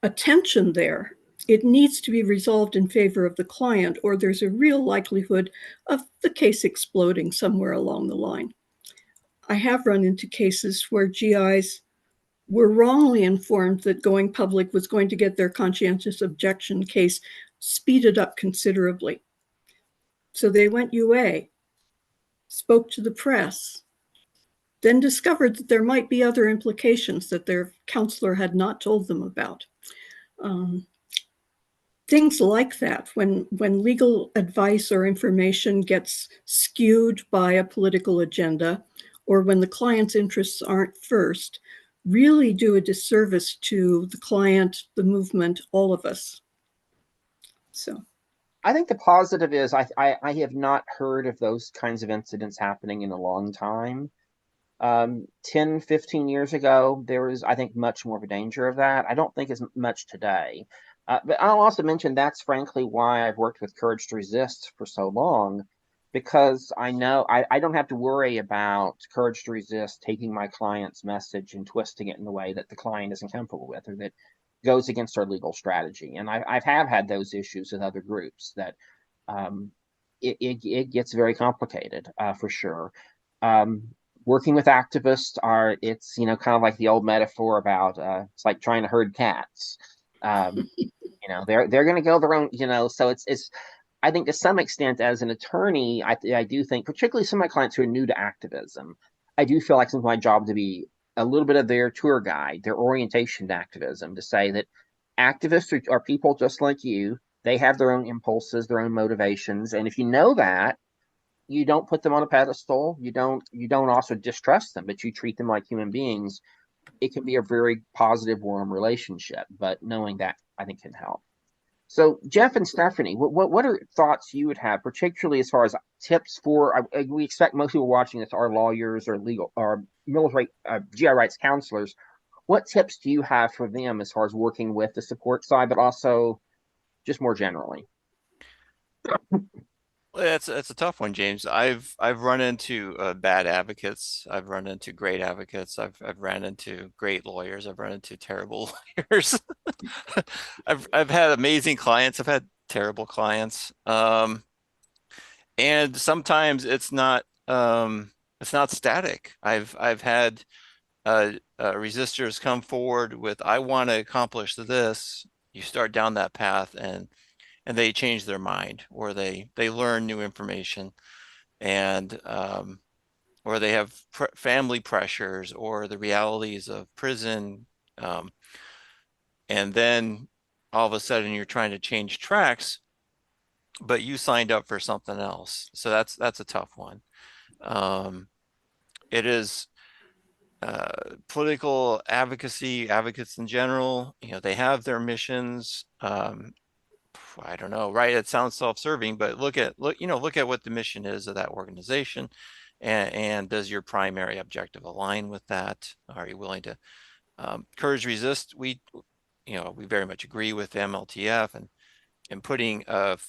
a tension there, it needs to be resolved in favor of the client, or there's a real likelihood of the case exploding somewhere along the line. I have run into cases where GIs were wrongly informed that going public was going to get their conscientious objection case speeded up considerably. So they went UA, spoke to the press, then discovered that there might be other implications that their counselor had not told them about. Things like that, when legal advice or information gets skewed by a political agenda, or when the client's interests aren't first, really do a disservice to the client, the movement, all of us. So I think the positive is I have not heard of those kinds of incidents happening in a long time. 10, 15 years ago, there was, I think, much more of a danger of that. I don't think as much today. But I'll also mention that's frankly why I've worked with Courage to Resist for so long, because I know I don't have to worry about Courage to Resist taking my client's message and twisting it in the way that the client isn't comfortable with, or that goes against our legal strategy. And I've had those issues with other groups that it gets very complicated for sure. Working with activists it's kind of like the old metaphor about it's like trying to herd cats. They're going to go their own, so it's I think to some extent as an attorney, I do think, particularly some of my clients who are new to activism, I do feel like it's my job to be a little bit of their tour guide, their orientation to activism, to say that activists are people just like you. They have their own impulses, their own motivations. And if you know that, you don't put them on a pedestal. You don't also distrust them, but you treat them like human beings. It can be a very positive, warm relationship. But knowing that, I think, can help. So, Jeff and Stephanie, what are thoughts you would have, particularly as far as tips for? We expect most people watching this are lawyers or legal or military GI rights counselors. What tips do you have for them as far as working with the support side, but also just more generally? Well, that's a tough one, James. I've run into bad advocates. I've run into great advocates. I've run into great lawyers. I've run into terrible lawyers. I've had amazing clients. I've had terrible clients. And sometimes it's not static. I've had resistors come forward with, I want to accomplish this. You start down that path, and they change their mind, or they learn new information, and or they have family pressures or the realities of prison, and then all of a sudden you're trying to change tracks, but you signed up for something else. So that's a tough one. It is political advocates in general, they have their missions. I don't know, right? It sounds self-serving, but look at what the mission is of that organization, and does your primary objective align with that? Are you willing to courage resist? We very much agree with MLTF and putting the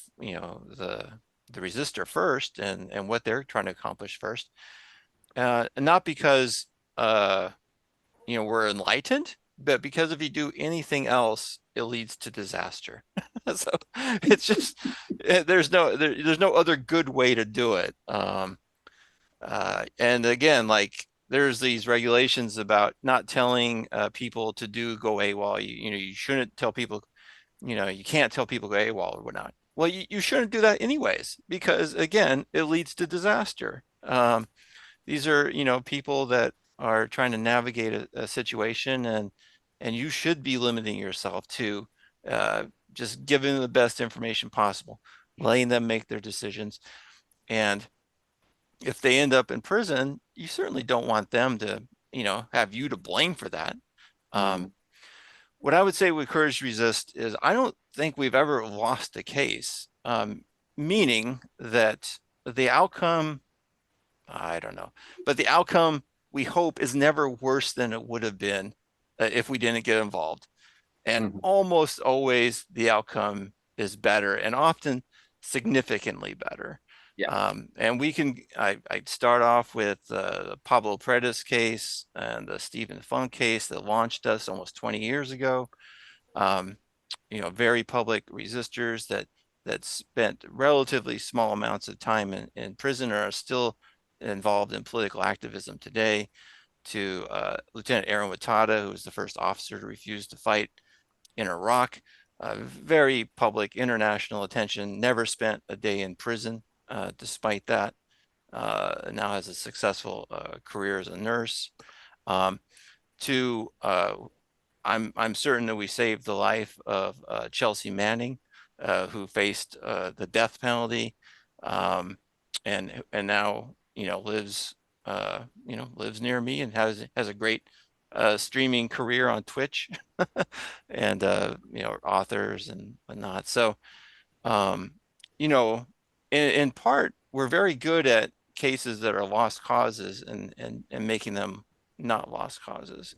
resistor first, and what they're trying to accomplish first, and not because we're enlightened, but because if you do anything else, it leads to disaster. So it's just there's no other good way to do it. And again, like, there's these regulations about not telling people to go AWOL. You shouldn't tell people, you can't tell people go AWOL or whatnot. Well, you shouldn't do that anyways, because again, it leads to disaster. These are, people that are trying to navigate a situation, and you should be limiting yourself to just giving them the best information possible, letting them make their decisions. And if they end up in prison, you certainly don't want them to, have you to blame for that. What I would say with Courage to Resist is, I don't think we've ever lost a case, meaning that the outcome, I don't know, but the outcome, we hope, is never worse than it would have been if we didn't get involved. And almost always the outcome is better, and often significantly better. Yeah. And I'd start off with the Pablo Paredes case and the Stephen Funk case that launched us almost 20 years ago. Very public resistors that spent relatively small amounts of time in prison or are still involved in political activism today, to Lieutenant Aaron Wattada, who was the first officer to refuse to fight in Iraq. Very public international attention, never spent a day in prison despite that. Now has a successful career as a nurse. I'm certain that we saved the life of Chelsea Manning, who faced the death penalty, and now lives near me, and has a great streaming career on Twitch, and authors and whatnot. So in part, we're very good at cases that are lost causes, and making them not lost causes.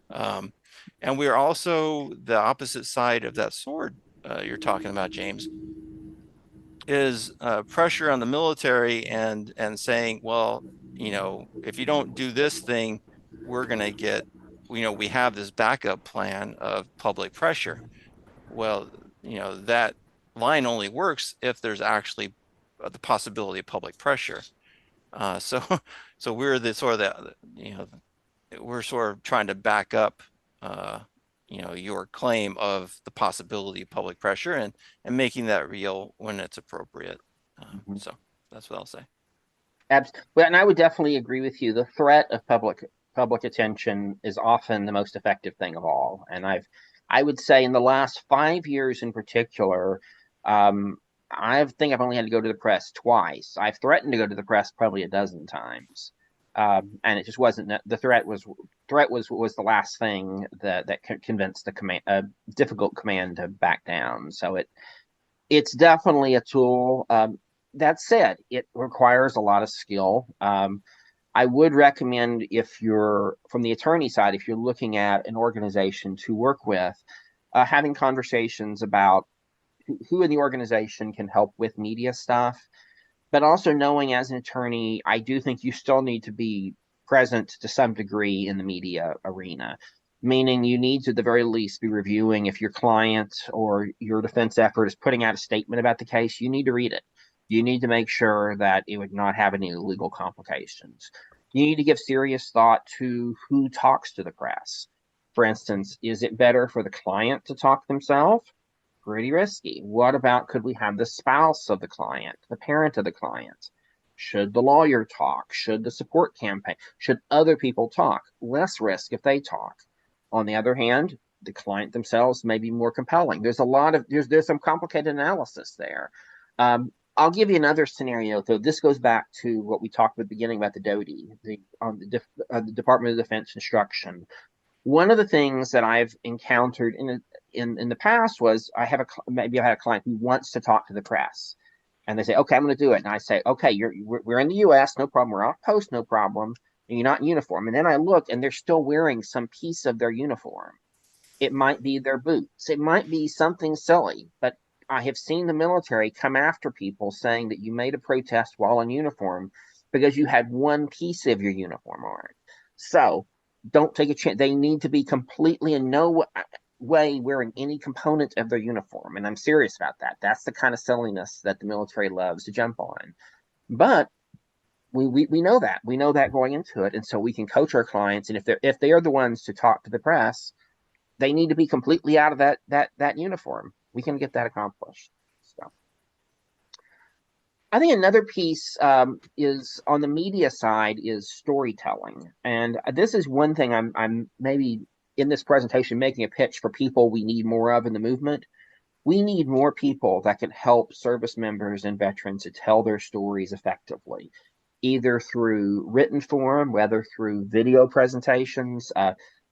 And we're also the opposite side of that sword you're talking about, James, is pressure on the military, and saying, well, if you don't do this thing, we're going to get, we have this backup plan of public pressure. Well, that line only works if there's actually the possibility of public pressure. So we're the sort of that, we're sort of trying to back up your claim of the possibility of public pressure, and making that real when it's appropriate. So that's what I'll say. Well, and I would definitely agree with you. The threat of public attention is often the most effective thing of all. And I would say in the last 5 years in particular, I think I've only had to go to the press twice. I've threatened to go to the press probably a dozen times, and it just wasn't. The threat was the last thing that convinced the difficult command to back down. So it's definitely a tool. That said, it requires a lot of skill. I would recommend, if you're from the attorney side, if you're looking at an organization to work with, having conversations about who in the organization can help with media stuff, but also knowing as an attorney, I do think you still need to be present to some degree in the media arena, meaning you need to, at the very least, be reviewing if your client or your defense effort is putting out a statement about the case. You need to read it. You need to make sure that it would not have any legal complications. You need to give serious thought to who talks to the press. For instance, is it better for the client to talk themselves? Pretty risky. What about, could we have the spouse of the client, the parent of the client? Should the lawyer talk? Should the support campaign? Should other people talk? Less risk if they talk. On the other hand, the client themselves may be more compelling. There's some complicated analysis there. I'll give you another scenario, though. This goes back to what we talked at the beginning about the DODI, the Department of Defense instruction. One of the things that I've encountered in the past was maybe I had a client who wants to talk to the press, and they say, "Okay, I'm going to do it." And I say, "Okay, we're in the U.S., no problem. We're off post, no problem. And you're not in uniform." And then I look, and they're still wearing some piece of their uniform. It might be their boots. It might be something silly, but I have seen the military come after people saying that you made a protest while in uniform because you had one piece of your uniform on. So don't take a chance. They need to be completely in no way wearing any component of their uniform. And I'm serious about that. That's the kind of silliness that the military loves to jump on. But we know that. We know that going into it. And so we can coach our clients. And if they are the ones to talk to the press, they need to be completely out of that uniform. We can get that accomplished. So I think another piece is on the media side is storytelling. And this is one thing I'm maybe in this presentation making a pitch for people we need more of in the movement. We need more people that can help service members and veterans to tell their stories effectively, either through written form, whether through video presentations.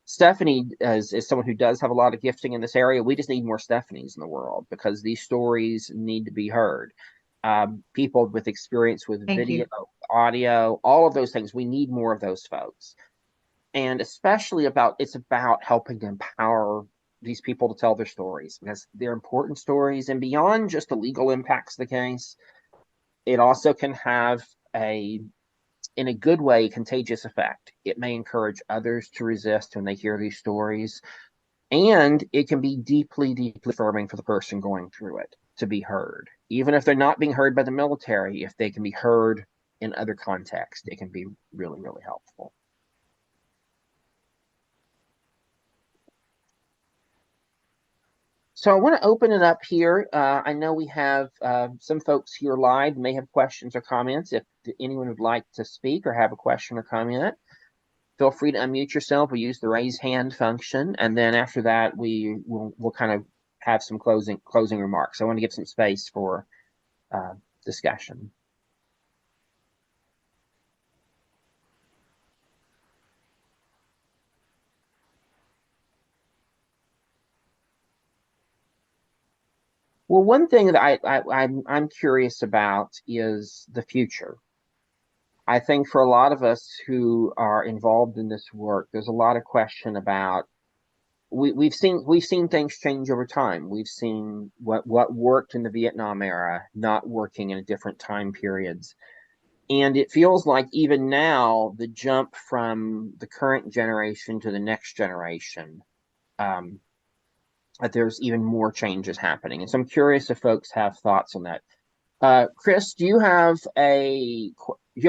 Stephanie is someone who does have a lot of gifting in this area. We just need more Stephanies in the world because these stories need to be heard. People with experience with video, audio, all of those things. We need more of those folks. And especially it's about helping to empower these people to tell their stories because they're important stories. And beyond just the legal impacts of the case, it also can have in a good way, contagious effect. It may encourage others to resist when they hear these stories. And it can be deeply, deeply affirming for the person going through it to be heard. Even if they're not being heard by the military, if they can be heard in other contexts, it can be really, really helpful. So I want to open it up here. I know we have some folks here live may have questions or comments. If anyone would like to speak or have a question or comment, feel free to unmute yourself. We'll use the raise hand function. And then after that, we'll kind of have some closing remarks. I want to give some space for discussion. Well, one thing that I'm curious about is the future. I think for a lot of us who are involved in this work, there's a lot of question about we've seen things change over time. We've seen what worked in the Vietnam era not working in different time periods. And it feels like even now, the jump from the current generation to the next generation, that there's even more changes happening. And so I'm curious if folks have thoughts on that. Chris, do you have a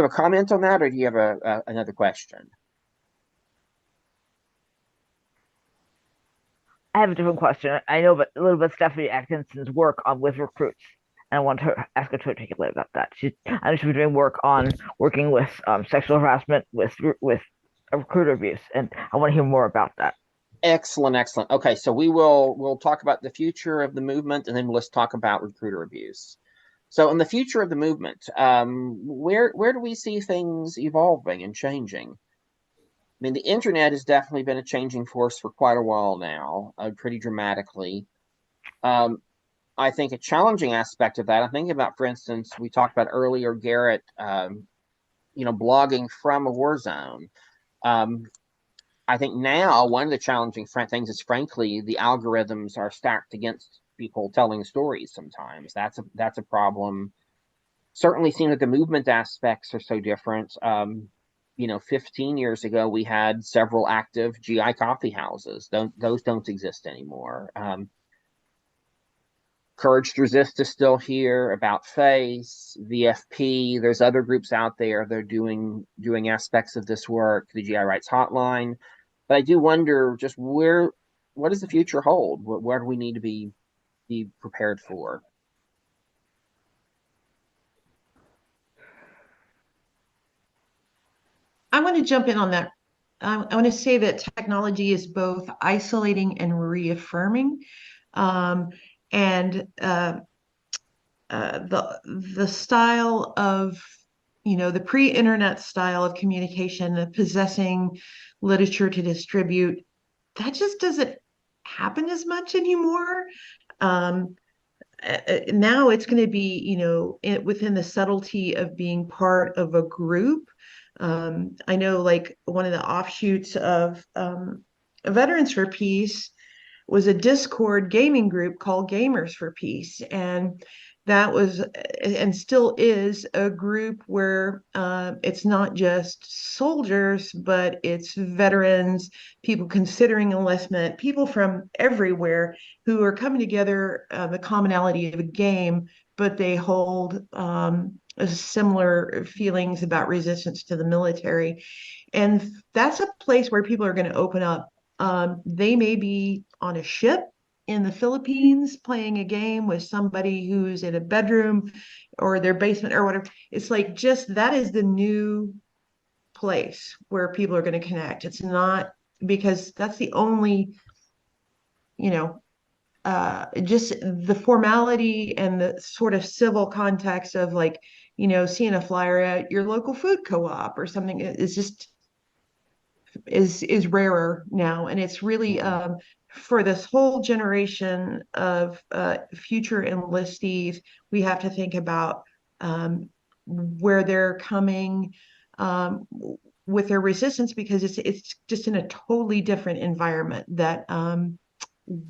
comment on that, or do you have another question? I have a different question. I know a little bit of Stephanie Atkinson's work with recruits, and I want to ask her to articulate about that. I know she's been doing work on working with sexual harassment with recruiter abuse, and I want to hear more about that. Excellent. Okay, so we'll talk about the future of the movement, and then let's talk about recruiter abuse. So in the future of the movement, where do we see things evolving and changing? I mean, the internet has definitely been a changing force for quite a while now, pretty dramatically. Um, I think a challenging aspect of that, I'm thinking about, for instance, we talked about earlier, Garrett, blogging from a war zone. Um, I think now one of the challenging things is, frankly, the algorithms are stacked against people telling stories sometimes. That's a problem. Certainly seems like the movement aspects are so different. 15 years ago, we had several active GI coffee houses. Those don't exist anymore. Courage to Resist is still here, About Face, VFP. There's other groups out there that are doing aspects of this work, the GI Rights Hotline. But I do wonder just what does the future hold? Where do we need to be prepared for? I want to jump in on that. I want to say that technology is both isolating and reaffirming. And the style of, the pre-internet style of communication, the possessing literature to distribute, that just doesn't happen as much anymore. Now it's going to be, within the subtlety of being part of a group. I know, like, one of the offshoots of Veterans for Peace was a Discord gaming group called Gamers for Peace. And that was, and still is, a group where it's not just soldiers, but it's veterans, people considering enlistment, people from everywhere who are coming together, the commonality of a game, but they hold similar feelings about resistance to the military. And that's a place where people are going to open up. They may be on a ship in the Philippines playing a game with somebody who's in a bedroom or their basement or whatever. It's like, just that is the new place where people are going to connect. It's not, because that's the only, just the formality and the sort of civil context of, like, seeing a flyer at your local food co-op or something is just is rarer now. And it's really for this whole generation of future enlistees, we have to think about where they're coming with their resistance, because it's just in a totally different environment that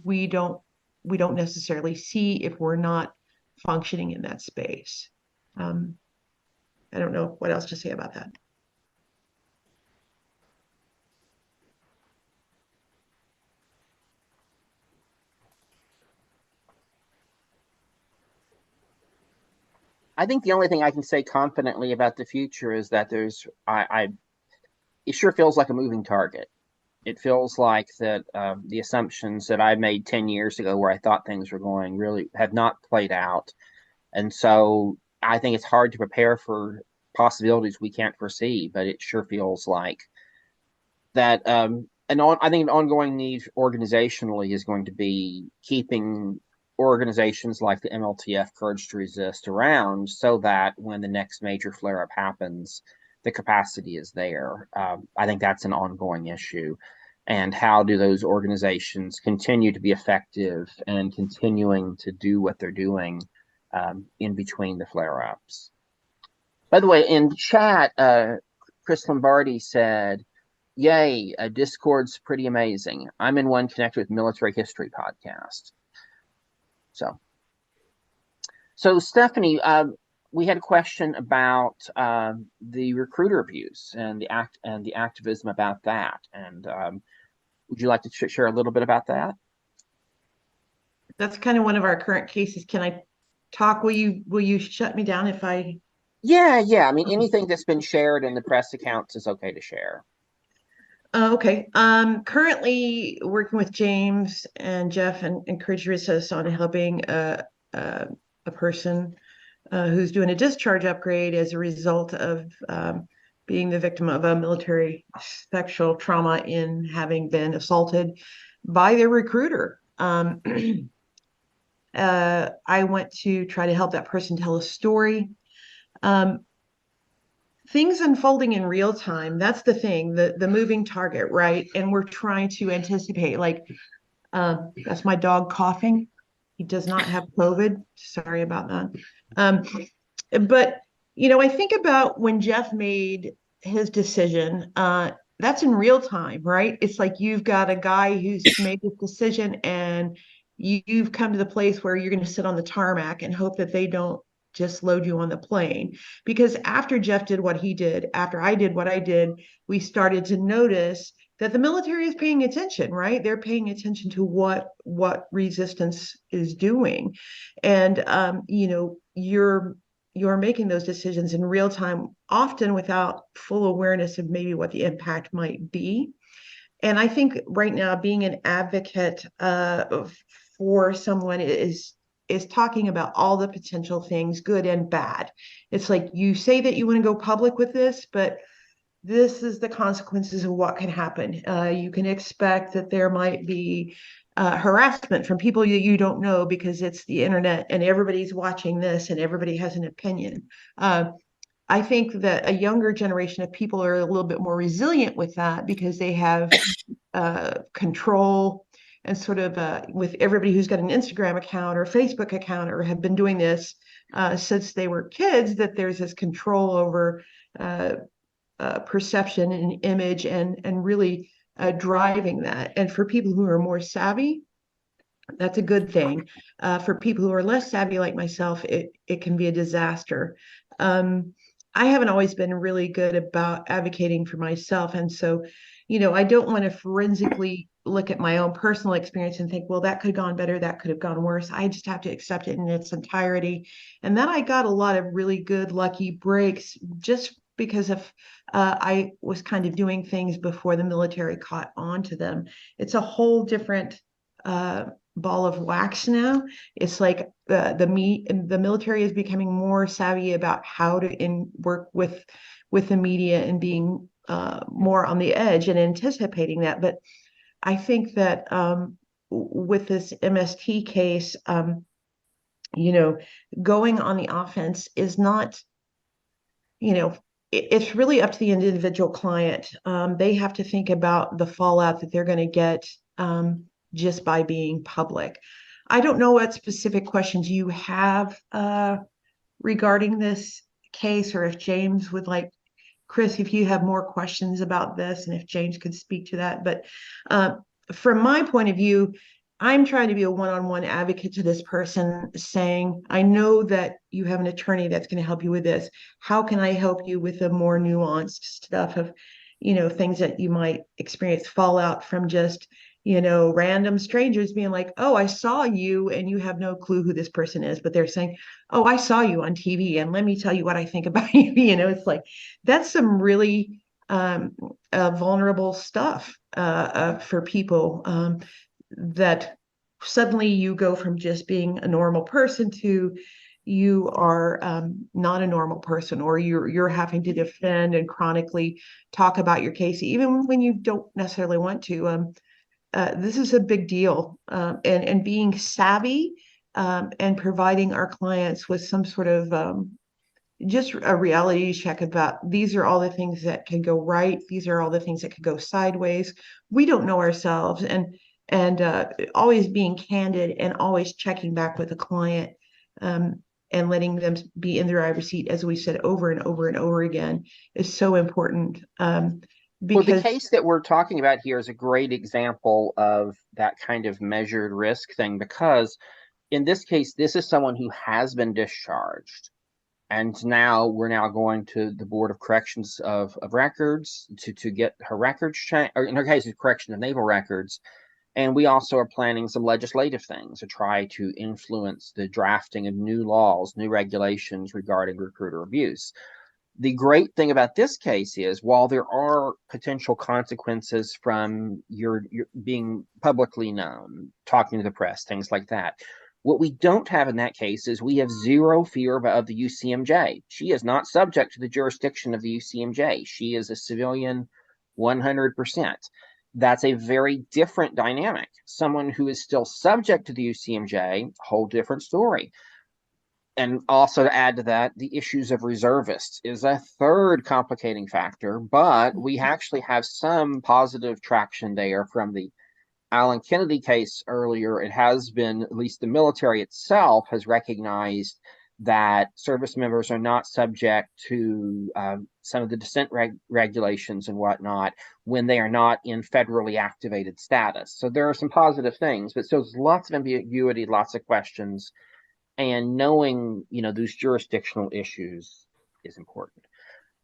we don't necessarily see if we're not functioning in that space. I don't know what else to say about that. I think the only thing I can say confidently about the future is that it sure feels like a moving target. It feels like that the assumptions that I made 10 years ago, where I thought things were going, really have not played out. And so I think it's hard to prepare for possibilities we can't foresee, but it sure feels like that. I think an ongoing need organizationally is going to be keeping organizations like the MLTF, Courage to Resist, around, so that when the next major flare up happens, the capacity is there. I think that's an ongoing issue. And how do those organizations continue to be effective and continuing to do what they're doing in between the flare ups? By the way, in chat, Chris Lombardi said, "Yay, Discord's pretty amazing. I'm in one connected with Military History Podcast." So Stephanie, we had a question about the recruiter abuse and the activism about that. And would you like to share a little bit about that? That's kind of one of our current cases. Can I talk? Will you shut me down if I? Yeah. I mean, anything that's been shared in the press accounts is okay to share. Okay. Currently working with James and Jeff and Courage to Resist on helping a person who's doing a discharge upgrade as a result of being the victim of a military sexual trauma in having been assaulted by their recruiter. I went to try to help that person tell a story. Things unfolding in real time, that's the thing, the moving target, right? And we're trying to anticipate, like, that's my dog coughing. He does not have COVID. Sorry about that. But, I think about when Jeff made his decision, that's in real time, right? It's like you've got a guy who's made this decision and you've come to the place where you're going to sit on the tarmac and hope that they don't just load you on the plane. Because after Jeff did what he did, after I did what I did, we started to notice that the military is paying attention, right? They're paying attention to what resistance is doing. And you're making those decisions in real time, often without full awareness of maybe what the impact might be. And I think right now, being an advocate for someone is talking about all the potential things, good and bad. It's like you say that you want to go public with this, but this is the consequences of what can happen. You can expect that there might be harassment from people that you don't know because it's the internet and everybody's watching this and everybody has an opinion. I think that a younger generation of people are a little bit more resilient with that because they have control and sort of with everybody who's got an Instagram account or Facebook account or have been doing this since they were kids, that there's this control over perception and image and really driving that. And for people who are more savvy, that's a good thing. For people who are less savvy like myself, it can be a disaster. I haven't always been really good about advocating for myself. And so, I don't want to forensically look at my own personal experience and think, well, that could have gone better, that could have gone worse. I just have to accept it in its entirety. And then I got a lot of really good, lucky breaks just because of I was kind of doing things before the military caught on to them. It's a whole different ball of wax now. It's like the military is becoming more savvy about how to work with the media and being more on the edge and anticipating that. But I think that with this MST case, going on the offense is not, it's really up to the individual client. They have to think about the fallout that they're going to get just by being public. I don't know what specific questions you have regarding this case, or if James would like, Chris, if you have more questions about this and if James could speak to that. But from my point of view, I'm trying to be a one-on-one advocate to this person, saying, I know that you have an attorney that's going to help you with this. How can I help you with the more nuanced stuff of, things that you might experience fallout from just, random strangers being like, oh, I saw you, and you have no clue who this person is, but they're saying, oh, I saw you on TV and let me tell you what I think about you. It's like, that's some really vulnerable stuff for people. That suddenly you go from just being a normal person to you are not a normal person, or you're having to defend and chronically talk about your case, even when you don't necessarily want to. This is a big deal, and being savvy and providing our clients with some sort of just a reality check about, these are all the things that can go right. These are all the things that could go sideways. We don't know ourselves, and always being candid and always checking back with the client and letting them be in the driver's seat, as we said over and over and over again, is so important. Well, the case that we're talking about here is a great example of that kind of measured risk thing, because in this case, this is someone who has been discharged. And now we're going to the Board of Corrections of Records to get her records changed, or in her case, it's correction of naval records. And we also are planning some legislative things to try to influence the drafting of new laws, new regulations regarding recruiter abuse. The great thing about this case is, while there are potential consequences from your being publicly known, talking to the press, things like that, what we don't have in that case is we have zero fear of the UCMJ. She is not subject to the jurisdiction of the UCMJ. She is a civilian 100%. That's a very different dynamic. Someone who is still subject to the UCMJ, whole different story. And also to add to that, the issues of reservists is a third complicating factor, but we actually have some positive traction there from the Alan Kennedy case earlier. It has been, at least the military itself has recognized that service members are not subject to some of the dissent regulations and whatnot when they are not in federally activated status. So there are some positive things, but still there's lots of ambiguity, lots of questions, and knowing, those jurisdictional issues is important.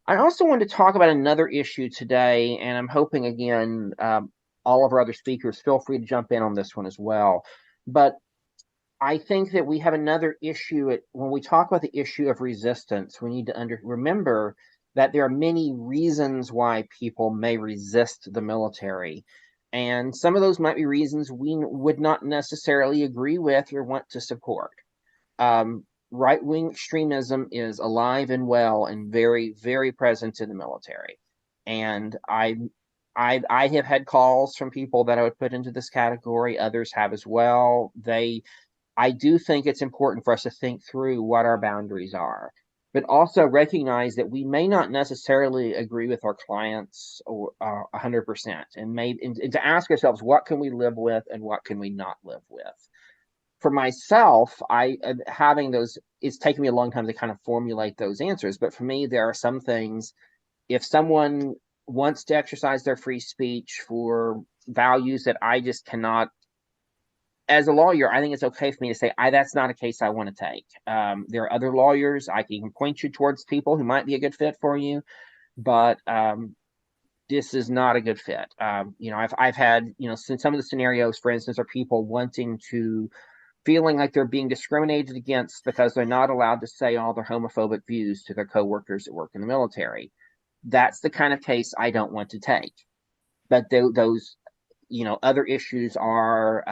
I also want to talk about another issue today, and I'm hoping, again, all of our other speakers, feel free to jump in on this one as well. But I think that we have another issue when we talk about the issue of resistance. We need to remember that there are many reasons why people may resist the military. And some of those might be reasons we would not necessarily agree with or want to support. Right-wing extremism is alive and well and very, very present in the military. And I have had calls from people that I would put into this category. Others have as well. I do think it's important for us to think through what our boundaries are, but also recognize that we may not necessarily agree with our clients or 100%, and to ask ourselves, what can we live with and what can we not live with? For myself, it's taken me a long time to kind of formulate those answers. But for me, there are some things, if someone wants to exercise their free speech for values that I just cannot, as a lawyer, I think it's okay for me to say, that's not a case I want to take. There are other lawyers. I can point you towards people who might be a good fit for you, but this is not a good fit. I've had, some of the scenarios, for instance, are people feeling like they're being discriminated against because they're not allowed to say all their homophobic views to their coworkers that work in the military. That's the kind of case I don't want to take. But those, other issues are,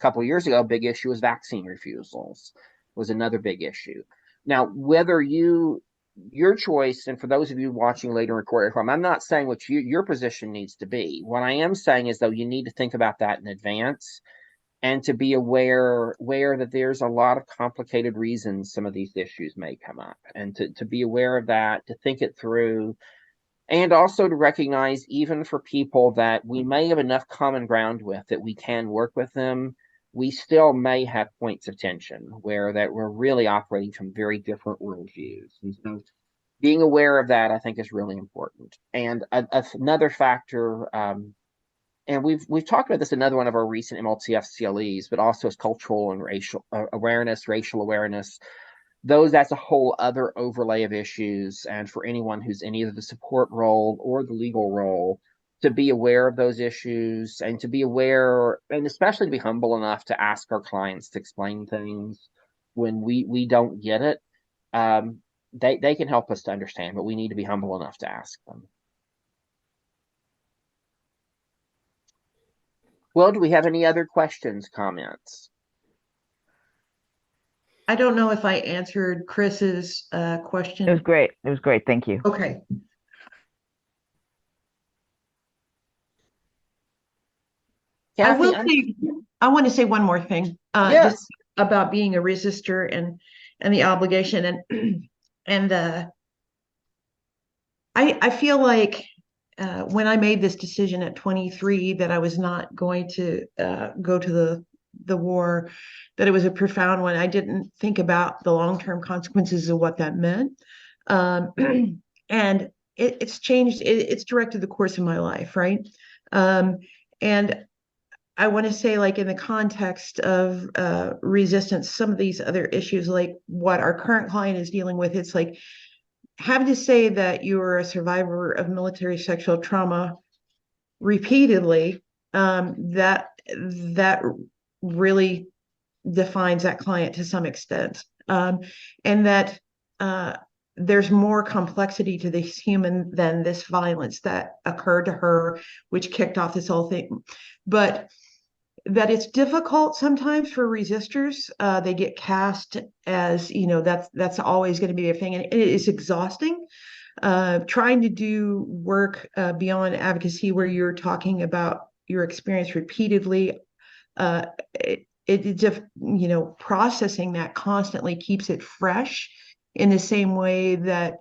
couple of years ago, a big issue was vaccine refusals was another big issue. Now, whether your choice, and for those of you watching later recorded from, I'm not saying what your position needs to be. What I am saying is, though, you need to think about that in advance and to be aware that there's a lot of complicated reasons some of these issues may come up, and to be aware of that, to think it through, and also to recognize, even for people that we may have enough common ground with that we can work with them, we still may have points of tension where that we're really operating from very different worldviews. And so being aware of that, I think, is really important. And another factor, and we've talked about this in another one of our recent MLTF CLEs, but also as cultural and racial awareness, racial awareness. That's a whole other overlay of issues. And for anyone who's in either the support role or the legal role, to be aware of those issues, and to be aware, and especially to be humble enough to ask our clients to explain things when we don't get it. They can help us to understand, but we need to be humble enough to ask them. Well, do we have any other questions, comments? I don't know if I answered Chris's question. It was great. It was great. Thank you. Okay. Kathy, I want to say one more thing. Yes. Just about being a resistor and the obligation, and I feel like when I made this decision at 23 that I was not going to go to the war, that it was a profound one. I didn't think about the long-term consequences of what that meant. And it's changed, it's directed the course of my life, right? And I want to say, like, in the context of resistance, some of these other issues, like what our current client is dealing with, it's like having to say that you are a survivor of military sexual trauma repeatedly, that really defines that client to some extent, and that there's more complexity to this human than this violence that occurred to her, which kicked off this whole thing. But that it's difficult sometimes for resistors. They get cast as, that's always going to be a thing, and it is exhausting. trying to do work beyond advocacy where you're talking about your experience repeatedly. It just, you know, processing that constantly keeps it fresh in the same way that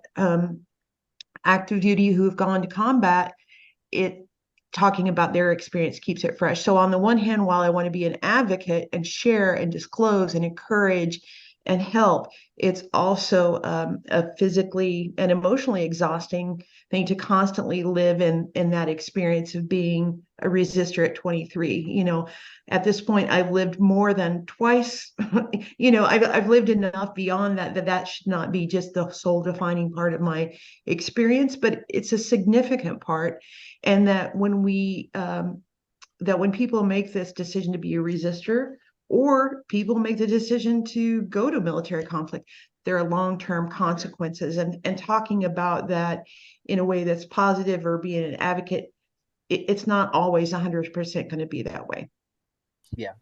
active duty who have gone to combat, it talking about their experience keeps it fresh. So on the one hand, while I want to be an advocate and share and disclose and encourage and help, it's also a physically and emotionally exhausting thing to constantly live in that experience of being a resistor at 23. You know, at this point, I've lived more than twice. You know, I've lived enough beyond that should not be just the sole defining part of my experience, but it's a significant part. And that when when people make this decision to be a resistor, or people make the decision to go to military conflict, there are long-term consequences. And talking about that in a way that's positive or being an advocate, it's not always 100% going to be that way. Yeah.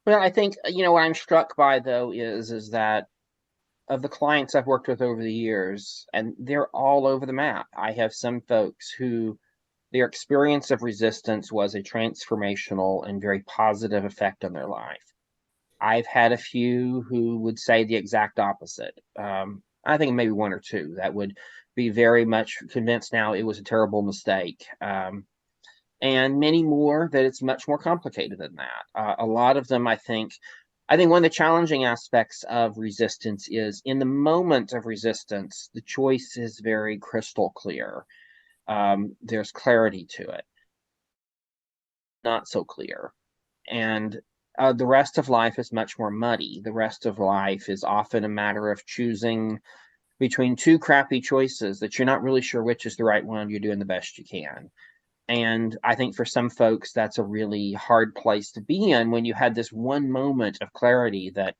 Well, I think, you know, what I'm struck by, though, is that of the clients I've worked with over the years, and they're all over the map. I have some folks who their experience of resistance was a transformational and very positive effect on their life. I've had a few who would say the exact opposite. I think maybe one or two that would be very much convinced now it was a terrible mistake. And many more that it's much more complicated than that. A lot of them, I think one of the challenging aspects of resistance is in the moment of resistance, the choice is very crystal clear. There's clarity to it. Not so clear. And the rest of life is much more muddy. The rest of life is often a matter of choosing between two crappy choices that you're not really sure which is the right one. You're doing the best you can. And I think for some folks, that's a really hard place to be in when you had this one moment of clarity that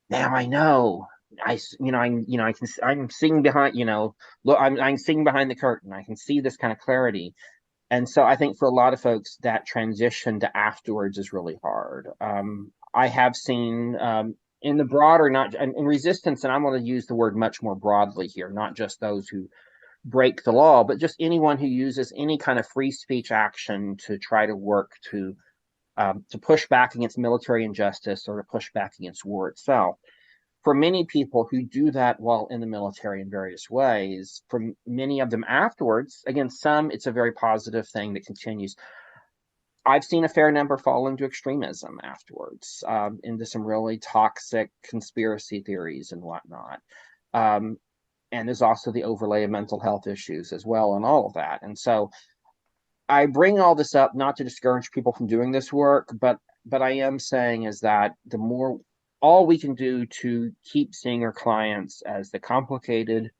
now I know. I'm seeing behind, look, I'm seeing behind the curtain. I can see this kind of clarity. And so I think for a lot of folks, that transition to afterwards is really hard. I have seen in the broader, not in resistance, and I'm going to use the word much more broadly here, not just those who break the law, but just anyone who uses any kind of free speech action to try to work to push back against military injustice or to push back against war itself. For many people who do that while in the military in various ways, for many of them afterwards, again, some it's a very positive thing that continues. I've seen a fair number fall into extremism afterwards, into some really toxic conspiracy theories and whatnot. And there's also the overlay of mental health issues as well and all of that. And so I bring all this up not to discourage people from doing this work, but I am saying is that the more all we can do to keep seeing our clients as the complicated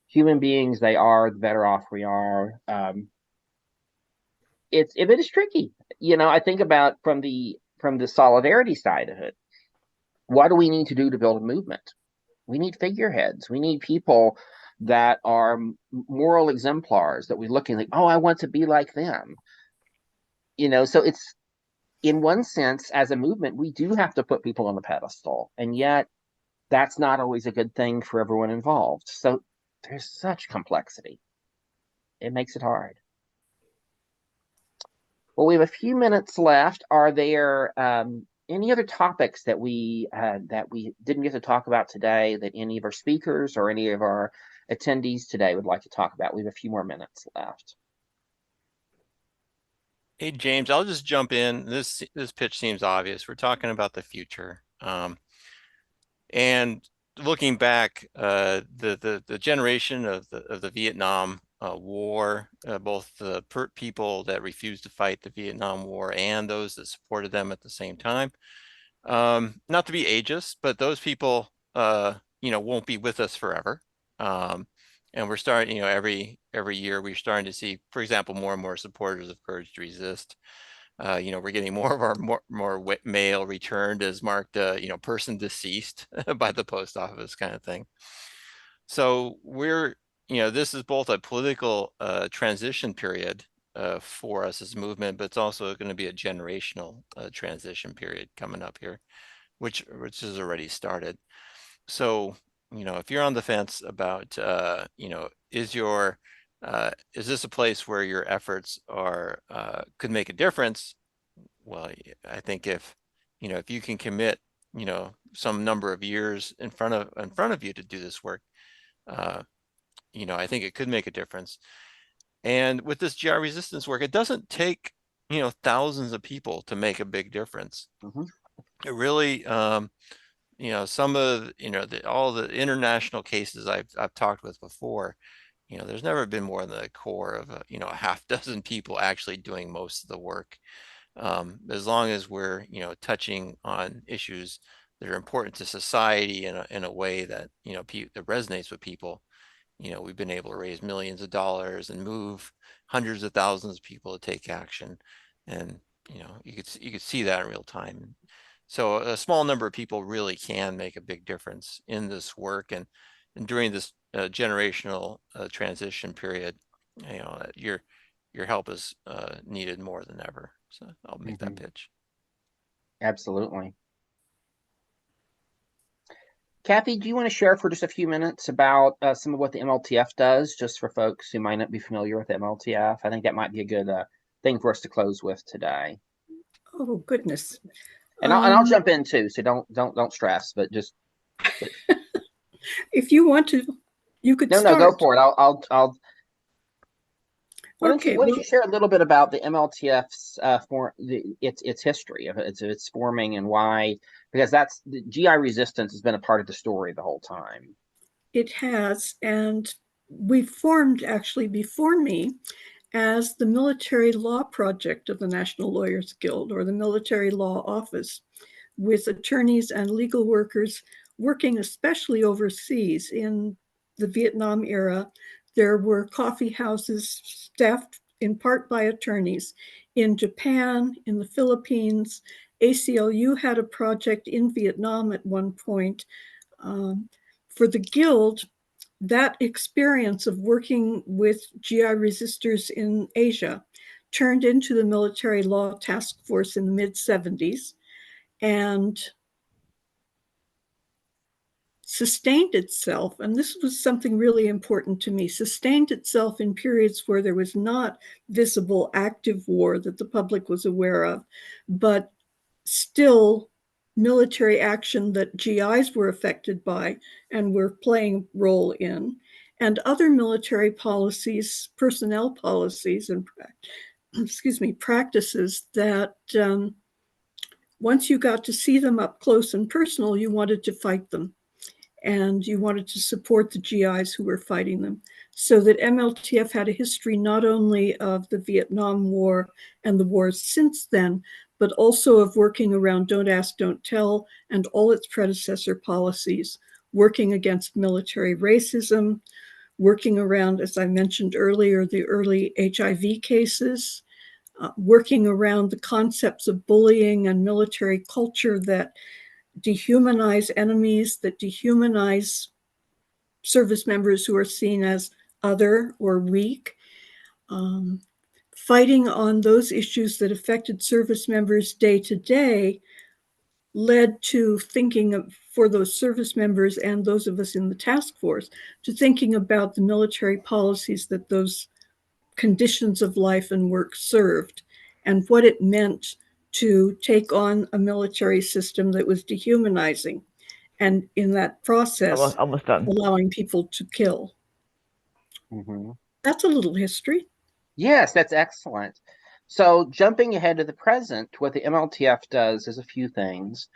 human beings they are, the better off we are. It is tricky. I think about from the solidarity side of it, what do we need to do to build a movement? We need figureheads. We need people that are moral exemplars that we look and think, oh, I want to be like them. So it's, in one sense, as a movement, we do have to put people on the pedestal, and yet that's not always a good thing for everyone involved. So there's such complexity. It makes it hard. Well, we have a few minutes left. Are there any other topics that we didn't get to talk about today that any of our speakers or any of our attendees today would like to talk about? We have a few more minutes left. Hey, James, I'll just jump in. This pitch seems obvious. We're talking about the future. And looking back, the generation of the Vietnam War, both the people that refused to fight the Vietnam War and those that supported them at the same time. Not to be ageist, but those people, won't be with us forever. And we're starting, every year we're starting to see, for example, more and more supporters of Courage to Resist. We're getting more of our more mail returned as marked, person deceased by the post office kind of thing. So we're, this is both a political transition period for us as a movement, but it's also going to be a generational transition period coming up here, which has already started. So if you're on the fence about, is this a place where your efforts could make a difference? Well, I think if you can commit, some number of years in front of you to do this work, I think it could make a difference. And with this GI resistance work, it doesn't take, thousands of people to make a big difference. Mhm. It really, some of, all the international cases I've talked with before, there's never been more than the core of a half dozen people actually doing most of the work. As long as we're, touching on issues that are important to society in a way that, that resonates with people, we've been able to raise millions of dollars and move hundreds of thousands of people to take action. And, you could see that in real time. So a small number of people really can make a big difference in this work. And during this generational transition period, your help is needed more than ever. So I'll make that pitch. Absolutely. Kathy, do you want to share for just a few minutes about some of what the MLTF does, just for folks who might not be familiar with the MLTF? I think that might be a good thing for us to close with today. Oh, goodness. And I'll jump in too, so don't stress, but just. If you want to, you could start. No, go for it. I'll. Why don't Okay, you share a little bit about the MLTF's its history of its forming and why? Because the GI resistance has been a part of the story the whole time. It has, and we formed actually before me as the Military Law Project of the National Lawyers Guild, or the Military Law Office, with attorneys and legal workers working especially overseas. In the Vietnam era, there were coffee houses staffed in part by attorneys in Japan, in the Philippines. ACLU had a project in Vietnam at one point. For the Guild, that experience of working with GI resistors in Asia turned into the Military Law Task Force in the mid-70s and sustained itself, and this was something really important to me, sustained itself in periods where there was not visible active war that the public was aware of, but still military action that GIs were affected by and were playing a role in, and other military policies, personnel policies, and practices that once you got to see them up close and personal, you wanted to fight them. And you wanted to support the GIs who were fighting them. So that MLTF had a history not only of the Vietnam War and the wars since then, but also of working around Don't Ask, Don't Tell and all its predecessor policies, working against military racism, working around, as I mentioned earlier, the early HIV cases, working around the concepts of bullying and military culture that dehumanize enemies, that dehumanize service members who are seen as other or weak. Fighting on those issues that affected service members day to day led to thinking for those service members and those of us in the task force, to thinking about the military policies that those conditions of life and work served and what it meant to take on a military system that was dehumanizing, and in that process, almost done. allowing people to kill. Mm-hmm. That's a little history. Yes, that's excellent. So jumping ahead to the present, what the MLTF does is a few things.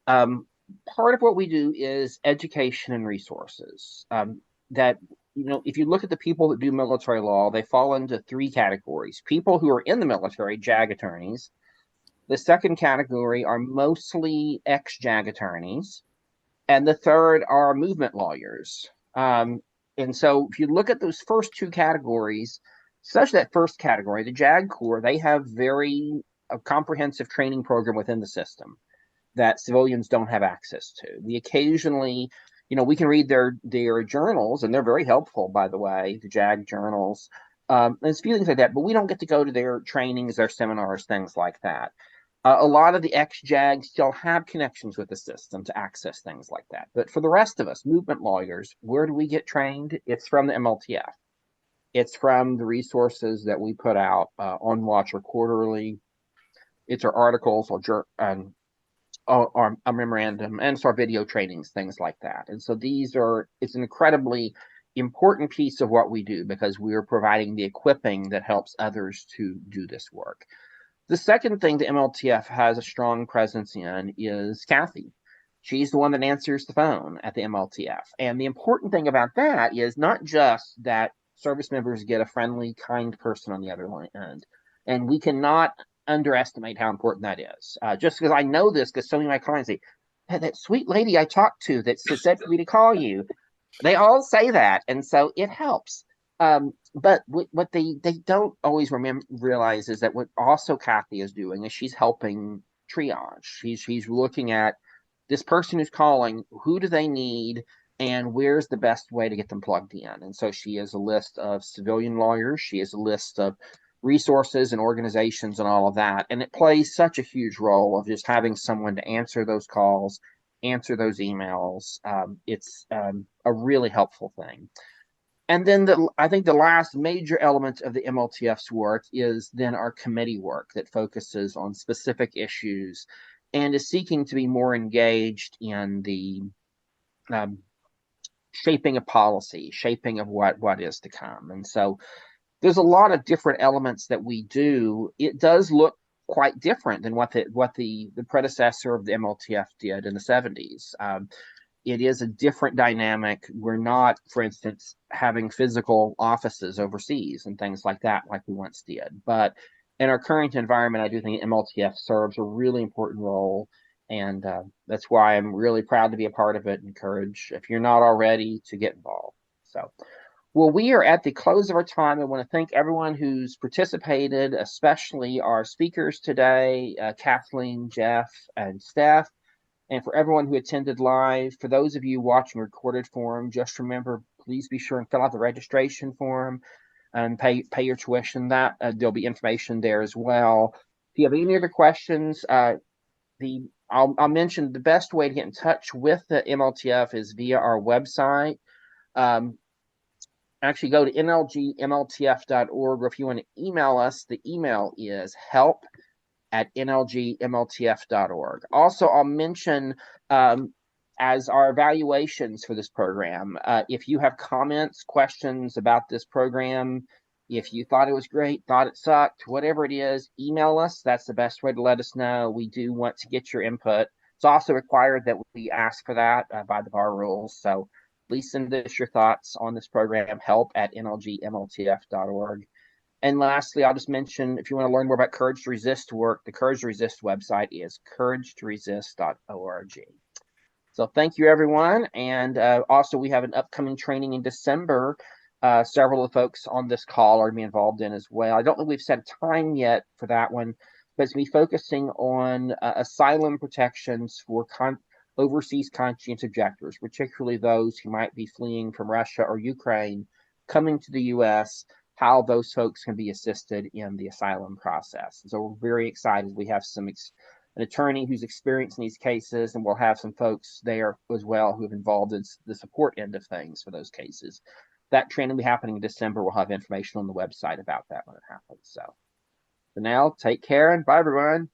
Part of what we do is education and resources. That, if you look at the people that do military law, they fall into three categories. People who are in the military, JAG attorneys. The second category are mostly ex-JAG attorneys. And the third are movement lawyers. And so if you look at those first two categories, such that first category, the JAG Corps, they have a comprehensive training program within the system that civilians don't have access to. We occasionally, we can read their journals, and they're very helpful, by the way, the JAG journals, and things like that, but we don't get to go to their trainings, their seminars, things like that. A lot of the ex-JAGs still have connections with the system to access things like that. But for the rest of us, movement lawyers, where do we get trained? It's from the MLTF. It's from the resources that we put out on Watch or quarterly. It's our articles or our memorandum, and it's our video trainings, things like that. And so it's an incredibly important piece of what we do because we are providing the equipping that helps others to do this work. The second thing the MLTF has a strong presence in is Kathy. She's the one that answers the phone at the MLTF. And the important thing about that is not just that service members get a friendly, kind person on the other end. And we cannot underestimate how important that is. Just because I know this, because so many of my clients say, hey, that sweet lady I talked to that said for me to call you, they all say that. And so it helps. But what they don't always realize is that what also Kathy is doing is she's helping triage. She's looking at this person who's calling, who do they need, and where's the best way to get them plugged in. And so she has a list of civilian lawyers. She has a list of resources and organizations and all of that. And it plays such a huge role of just having someone to answer those calls, answer those emails. It's a really helpful thing. And then I think the last major element of the MLTF's work is then our committee work that focuses on specific issues and is seeking to be more engaged in the shaping of policy, shaping of what is to come. And so there's a lot of different elements that we do. It does look quite different than what the predecessor of the MLTF did in the 70s. It is a different dynamic. We're not, for instance, having physical offices overseas and things like that like we once did. But in our current environment, I do think MLTF serves a really important role. And that's why I'm really proud to be a part of it. Encourage, if you're not already, to get involved. So, well, we are at the close of our time. I want to thank everyone who's participated, especially our speakers today, Kathleen, Jeff, and Steph. And for everyone who attended live, for those of you watching recorded form, just remember, please be sure and fill out the registration form and pay your tuition. There'll be information there as well. If you have any other questions, I'll mention the best way to get in touch with the MLTF is via our website. Actually, go to nlgmltf.org, or if you want to email us, the email is help@nlgmltf.org. Also, I'll mention as our evaluations for this program, if you have comments, questions about this program, if you thought it was great, thought it sucked, whatever it is, email us. That's the best way to let us know. We do want to get your input. It's also required that we ask for that by the bar rules. So please send us your thoughts on this program, help@nlgmltf.org. And lastly, I'll just mention, if you want to learn more about Courage to Resist work, the Courage to Resist website is couragetoresist.org. So thank you, everyone. And also, we have an upcoming training in December. Several of the folks on this call are being involved in as well. I don't think we've set a time yet for that one, but it's going to be focusing on asylum protections for overseas conscientious objectors, particularly those who might be fleeing from Russia or Ukraine, coming to the U.S., how those folks can be assisted in the asylum process. So we're very excited. We have an attorney who's experienced in these cases, and we'll have some folks there as well who have involved in the support end of things for those cases. That training will be happening in December. We'll have information on the website about that when it happens. So for now, take care and bye, everyone.